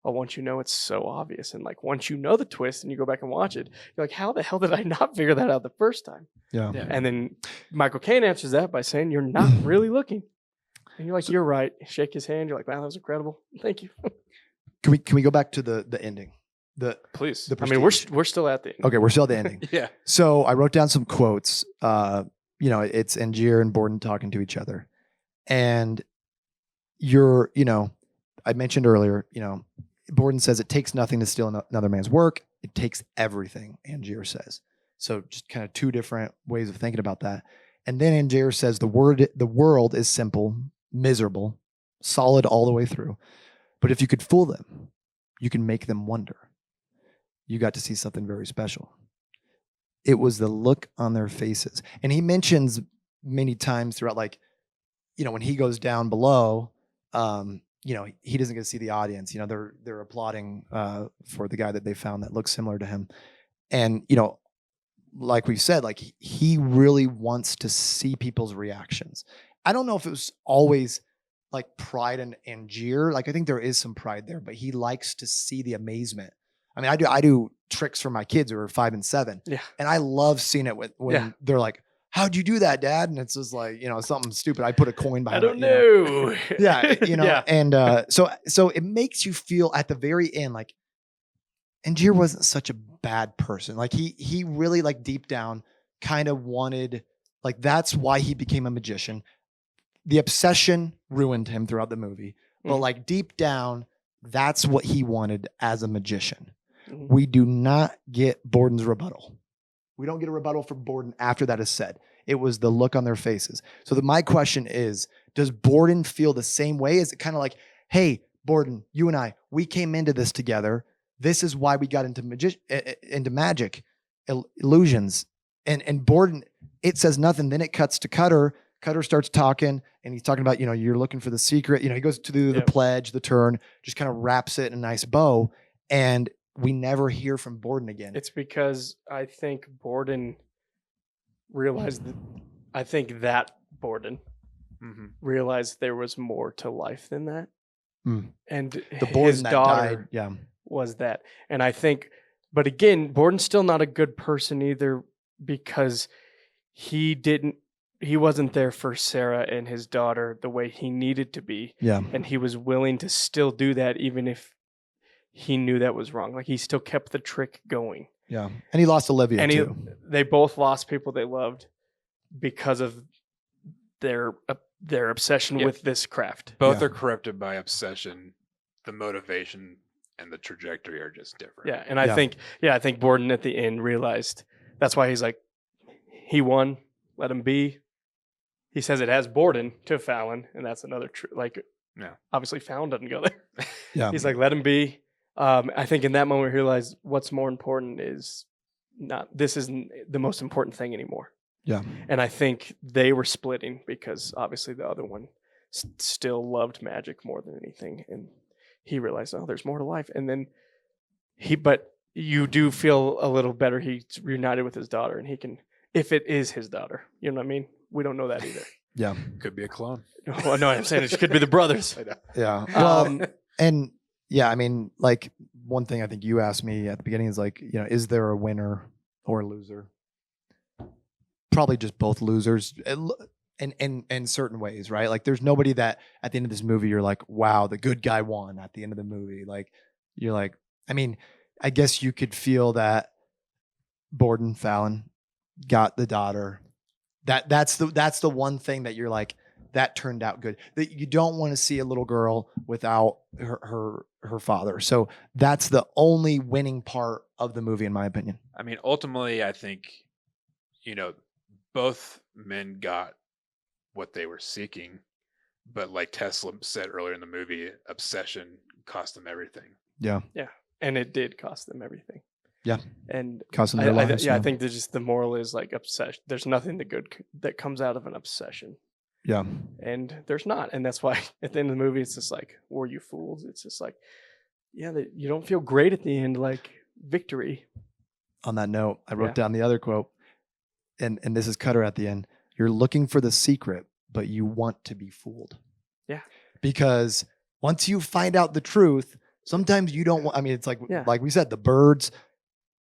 "Oh, once you know, it's so obvious," and like once you know the twist and you go back and watch it, you're like, "How the hell did I not figure that out the first time?" Yeah. Yeah. And then Michael Caine answers that by saying, "You're not really looking," and you're like, "You're right." Shake his hand. You're like, "Wow, that was incredible. Thank you." Can we go back to the ending? Please. The I mean, Prestige. we're still at the end. Okay, we're still at the ending. Yeah. So I wrote down some quotes. It's Angier and Borden talking to each other. And I mentioned earlier, Borden says it takes nothing to steal another man's work. It takes everything, Angier says. So just kind of two different ways of thinking about that. And then Angier says the world is simple, miserable, solid all the way through. But if you could fool them, you can make them wonder. You got to see something very special. It was the look on their faces. And he mentions many times throughout, like, when he goes down below, he doesn't get to see the audience. They're applauding for the guy that they found that looks similar to him. And, like we said, like he really wants to see people's reactions. I don't know if it was always like pride in Angier. Like I think there is some pride there, but he likes to see the amazement. I mean, I do tricks for my kids who are 5 and 7. Yeah. And I love seeing it when they're like, how'd you do that, Dad? And it's just like, something stupid. I put a coin behind it. I don't know. Yeah. And so it makes you feel at the very end, like Angier wasn't such a bad person. Like he really, like, deep down kind of wanted, like, that's why he became a magician. The obsession ruined him throughout the movie, but like deep down, that's what he wanted as a magician. We do not get Borden's rebuttal. We don't get a rebuttal from Borden after that is said. It was the look on their faces. So my question is, does Borden feel the same way? Is it kind of like, hey, Borden, you and I, we came into this together. This is why we got into magic illusions. And Borden, it says nothing. Then it cuts to Cutter. Cutter starts talking, and he's talking about, you're looking for the secret. He goes to the pledge, the turn, just kind of wraps it in a nice bow. And we never hear from Borden again. It's because I think Borden realized that Borden realized there was more to life than that. And the Borden his that daughter died, was that. And I think, but again, Borden's still not a good person either, because he wasn't there for Sarah and his daughter the way he needed to be. Yeah. And he was willing to still do that even if he knew that was wrong. Like, he still kept the trick going. Yeah. And he lost Olivia too. They both lost people they loved because of their obsession with this craft. Both are corrupted by obsession. The motivation and the trajectory are just different. Yeah. And I think Borden at the end realized that's why he's like, he won, let him be. He says it has Borden to Fallon, and that's another obviously Fallon doesn't go there. Yeah. He's like, let him be. I think in that moment we realized what's more important is this isn't the most important thing anymore. Yeah. And I think they were splitting because obviously the other one still loved magic more than anything. And he realized, there's more to life. And then but you do feel a little better. He's reunited with his daughter, and he can, if it is his daughter, you know what I mean? We don't know that either. Yeah. Could be a clone. No, I'm saying it could be the brothers. I know. Yeah. Well, and yeah, I mean, like, one thing I think you asked me at the beginning is like, is there a winner or a loser? Probably just both losers in certain ways, right? Like, there's nobody that at the end of this movie you're like, wow, the good guy won at the end of the movie. Like, you're like, I mean, I guess you could feel that Borden, Fallon got the daughter. That's the one thing that you're like, that turned out good. That you don't want to see a little girl without her father. So that's the only winning part of the movie, in my opinion. I mean, ultimately, I think, both men got what they were seeking, but like Tesla said earlier in the movie, obsession cost them everything. Yeah. Yeah. And it did cost them everything. Yeah. And cost them their lives. I think just the moral is like obsession. There's nothing good that comes out of an obsession. Yeah. And there's not. And that's why at the end of the movie, it's just like, were you fools? It's just like, you don't feel great at the end, like victory. On that note, I wrote down the other quote, and this is Cutter at the end. You're looking for the secret, but you want to be fooled. Yeah. Because once you find out the truth, sometimes you don't want, I mean, it's like we said, the birds,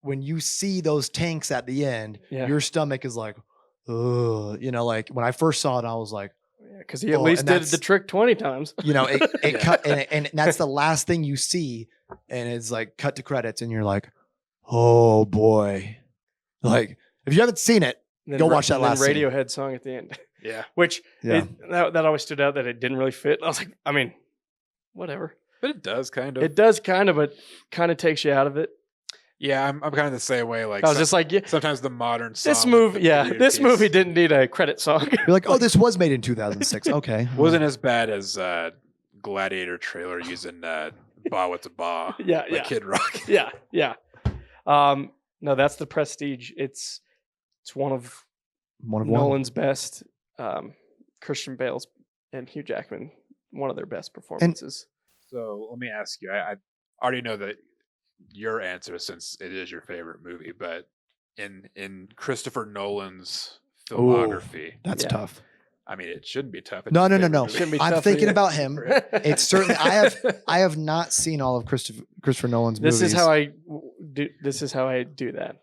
when you see those tanks at the end, your stomach is like, ugh, like when I first saw it, I was like, because he at least did the trick 20 times. It cut, and that's the last thing you see, and it's like cut to credits, and you're like, oh boy, like if you haven't seen it, go watch that last Radiohead song at the end. Yeah, which that always stood out that it didn't really fit. I was like, I mean, whatever, but it does kind of. It does kind of, but kind of takes you out of it. Yeah, I'm kind of the same way. Like I was just like, yeah, sometimes the modern song, this like movie, the yeah, period this piece, movie didn't need a credit song. You're like, oh, this was made in 2006. Okay. wasn't as bad as Gladiator trailer using "Ba What's a Ba" Yeah, by yeah. Kid Rock. yeah. No, that's The Prestige. It's one of one of one. Nolan's best. Christian Bale's and Hugh Jackman, one of their best performances. So let me ask you. I already know that your answer since it is your favorite movie, but in Christopher Nolan's filmography, That's Yeah. tough. I mean, it shouldn't be tough. It's No, your no, no, favorite no. movie. Shouldn't be I'm tough for thinking you. about him. It's certainly I have not seen all of Christopher Nolan's This movies. is how I do. This is how I do that.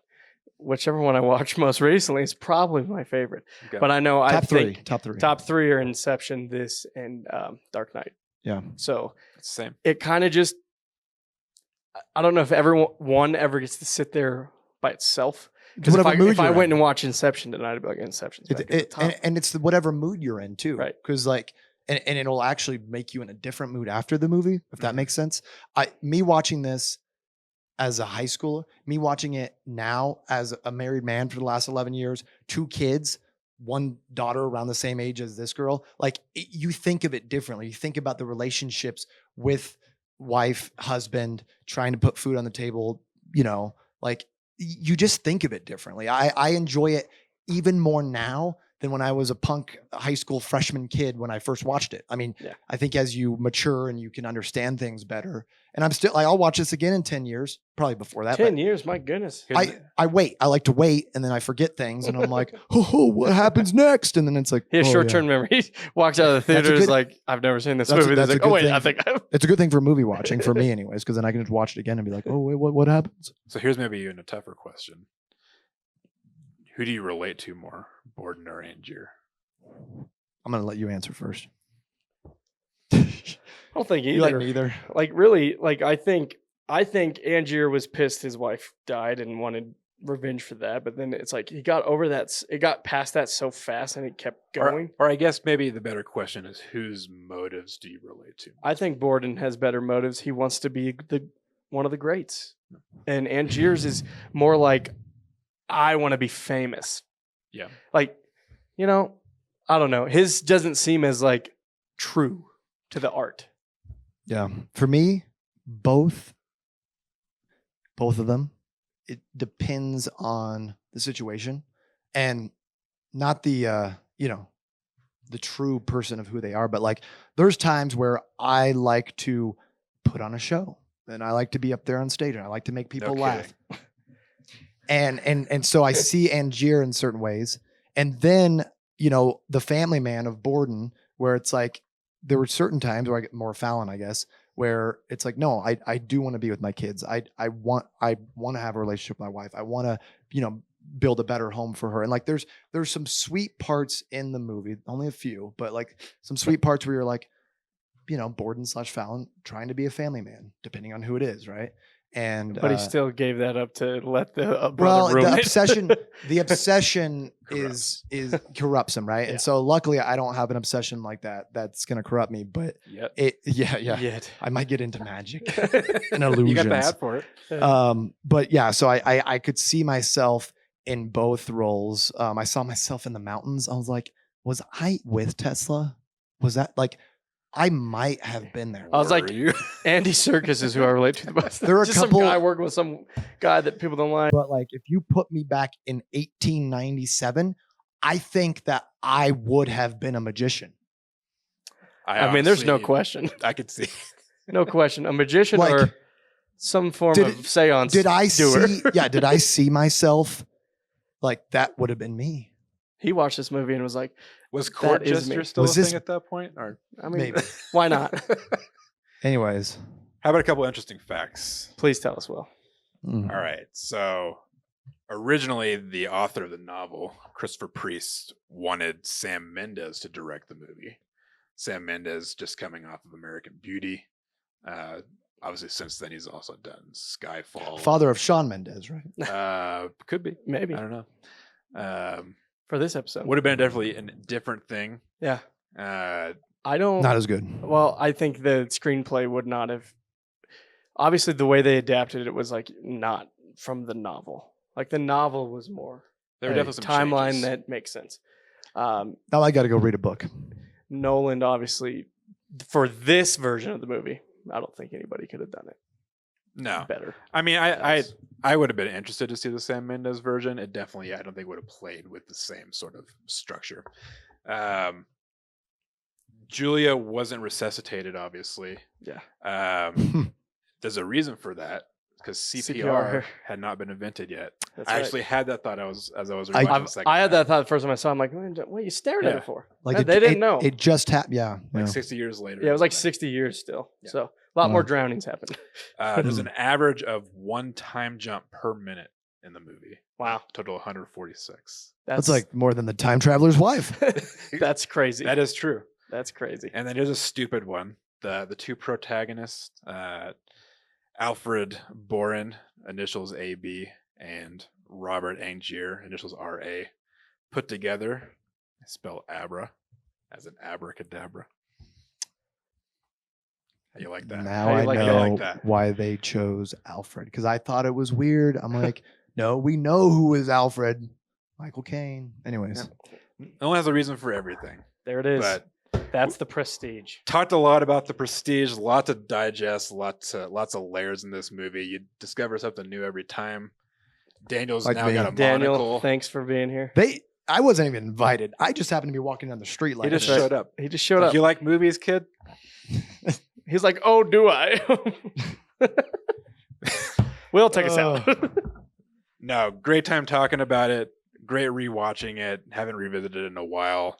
Whichever one I watched most recently is probably my favorite. Okay. But I know top three. top three are Inception, this, and Dark Knight. Yeah. So Same. it kind of just, I don't know if everyone ever gets to sit there by itself. Because Whatever mood if I you're went in. and watched Inception tonight, I'd be like, Inception's back at the top. And it's whatever mood you're in too. Right. Because like, and it'll actually make you in a different mood after the movie, if that Mhm. makes sense. Me watching this as a high schooler, me watching it now as a married man for the last 11 years, 2 kids, one daughter around the same age as this girl, like you think of it differently. You think about the relationships with wife, husband, trying to put food on the table, like you just think of it differently. I enjoy it even more now than when I was a punk high school freshman kid when I first watched it. I mean, Yeah. I think as you mature and you can understand things better, and I'm still like, I'll watch this again in 10 years, probably before that. 10 years, my goodness. I wait. I like to wait, and then I forget things, and I'm like, oh, what happens next? And then it's like, He has oh, short-term memory. He walks out of the That's a theater, is good- like, I've never seen this that's a- movie. He's that's a like, good oh, wait, thing I think I have. It's a good thing for movie watching for me, anyways, because then I can just watch it again and be like, oh, wait, what happens? So here's maybe even a tougher question: who do you relate to more, Borden or Angier? I'm gonna let you answer first. I don't think either. You like neither? Like, really, like, I think Angier was pissed his wife died and wanted revenge for that. But then it's like he got over that. It got past that so fast and it kept going. Or I guess maybe the better question is, whose motives do you relate to? I think Borden has better motives. He wants to be one of the greats. And Angier's is more like, I want to be famous. Yeah. Like, I don't know. His doesn't seem as like true to the art. Yeah. For me, both of them, it depends on the situation and not the the true person of who they are, but like there's times where I like to put on a show and I like to be up there on stage and I like to make people laugh. And so I see Angier in certain ways. And then, the family man of Borden, where it's like there were certain times where I get more Fallon, I guess, where it's like, no, I do want to be with my kids. I want to have a relationship with my wife. I want to, build a better home for her. And like there's some sweet parts in the movie, only a few, but like some sweet parts where you're like, Borden/Fallon trying to be a family man, depending on who it is, right? And But he still gave that up to let the brother ruin it. the obsession is corrupts him, right? Yeah. And so luckily I don't have an obsession like that that's gonna corrupt me, but Yep. Yet. I might get into magic and illusions. You got the hat for it. But yeah, so I could see myself in both roles. I saw myself in the mountains. I was like, was I with Tesla? Was that like I might have been there. I was like, Were you? Andy Serkis is who I relate to the most. There are a Just couple- some guy working with some guy that people don't like. But like, if you put me back in 1897, I think that I would have been a magician. I mean, there's no honestly- question. I could see. No question. A magician Like, or some form did- of seance Did I doer. see? Yeah, did I see myself? Like that would have been me. He watched this movie and was like, Was court That is jester me. still Was a this- thing at that point? Or I mean, Maybe. why not? Anyways, how about a couple interesting facts? Please tell us, Will. mm. All right. So originally, the author of the novel, Christopher Priest, wanted Sam Mendes to direct the movie. Sam Mendes just coming off of American Beauty. Obviously, since then, he's also done Skyfall. Father of Shawn Mendes, right? Could be. Maybe I don't know. for this episode. Would have been definitely a different thing. Yeah. Uh, I don't. Not as good. Well, I think the screenplay would not have. Obviously, the way they adapted it was like not from the novel. Like the novel was more There were definitely some timeline changes. that makes sense. Now I got to go read a book. Nolan, obviously, for this version of the movie, I don't think anybody could have done it No, better. I mean, I would have been interested to see the Sam Mendes version. It definitely, I don't think would have played with the same sort of structure. Julia wasn't resuscitated, obviously. Yeah. There's a reason for that because CPR CPR. had not been invented yet. That's I right. actually had that thought as I was rewatching the second I had time. that thought the first time I saw it. I'm like, what are you staring at Yeah. it for? Like they didn't know. It just happened. Yeah. Like yeah. 60 years later. Yeah, it was like or 60 years still. Yeah. So a lot more drownings happened. There's an average of 1 time jump per minute in the movie. Wow. Total 146. That's like more than the time traveler's wife. That's crazy. That is true. That's crazy. And then here's a stupid one. The two protagonists, Alfred Borden, initials AB, and Robert Angier, initials RA, put together, spell Abra as an abracadabra. How you like that? Now How you I like know that? Like that. why they chose Alfred, because I thought it was weird. I'm like, no, we know who is Alfred. Michael Caine. Anyways, No one has a reason for everything. There it is. But That's the prestige. talked a lot about the Prestige, lot to digest, lots of layers in this movie. You discover something new every time. Daniel's Like now me. got a Daniel, monocle. thanks for being here. I wasn't even invited. I just happened to be walking down the street like He just this. showed up. He just showed Did up. you like movies, kid? He's like, oh, do I? Will, take us out. No, great time talking about it. Great rewatching it. Haven't revisited it in a while.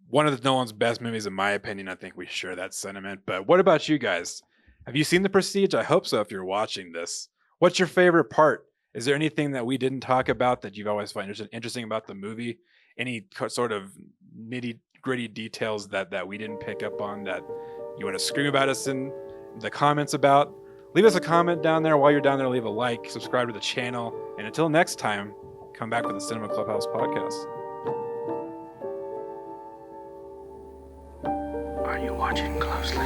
One of Nolan's best movies, in my opinion. I think we share that sentiment. But what about you guys? Have you seen The Prestige? I hope so if you're watching this. What's your favorite part? Is there anything that we didn't talk about that you've always found interesting about the movie? Any sort of nitty-gritty details that we didn't pick up on that you want to scream about us in the comments about? Leave us a comment down there. While you're down there, leave a like, subscribe to the channel. And until next time, come back for the Cinema Clubhouse podcast. Are you watching closely?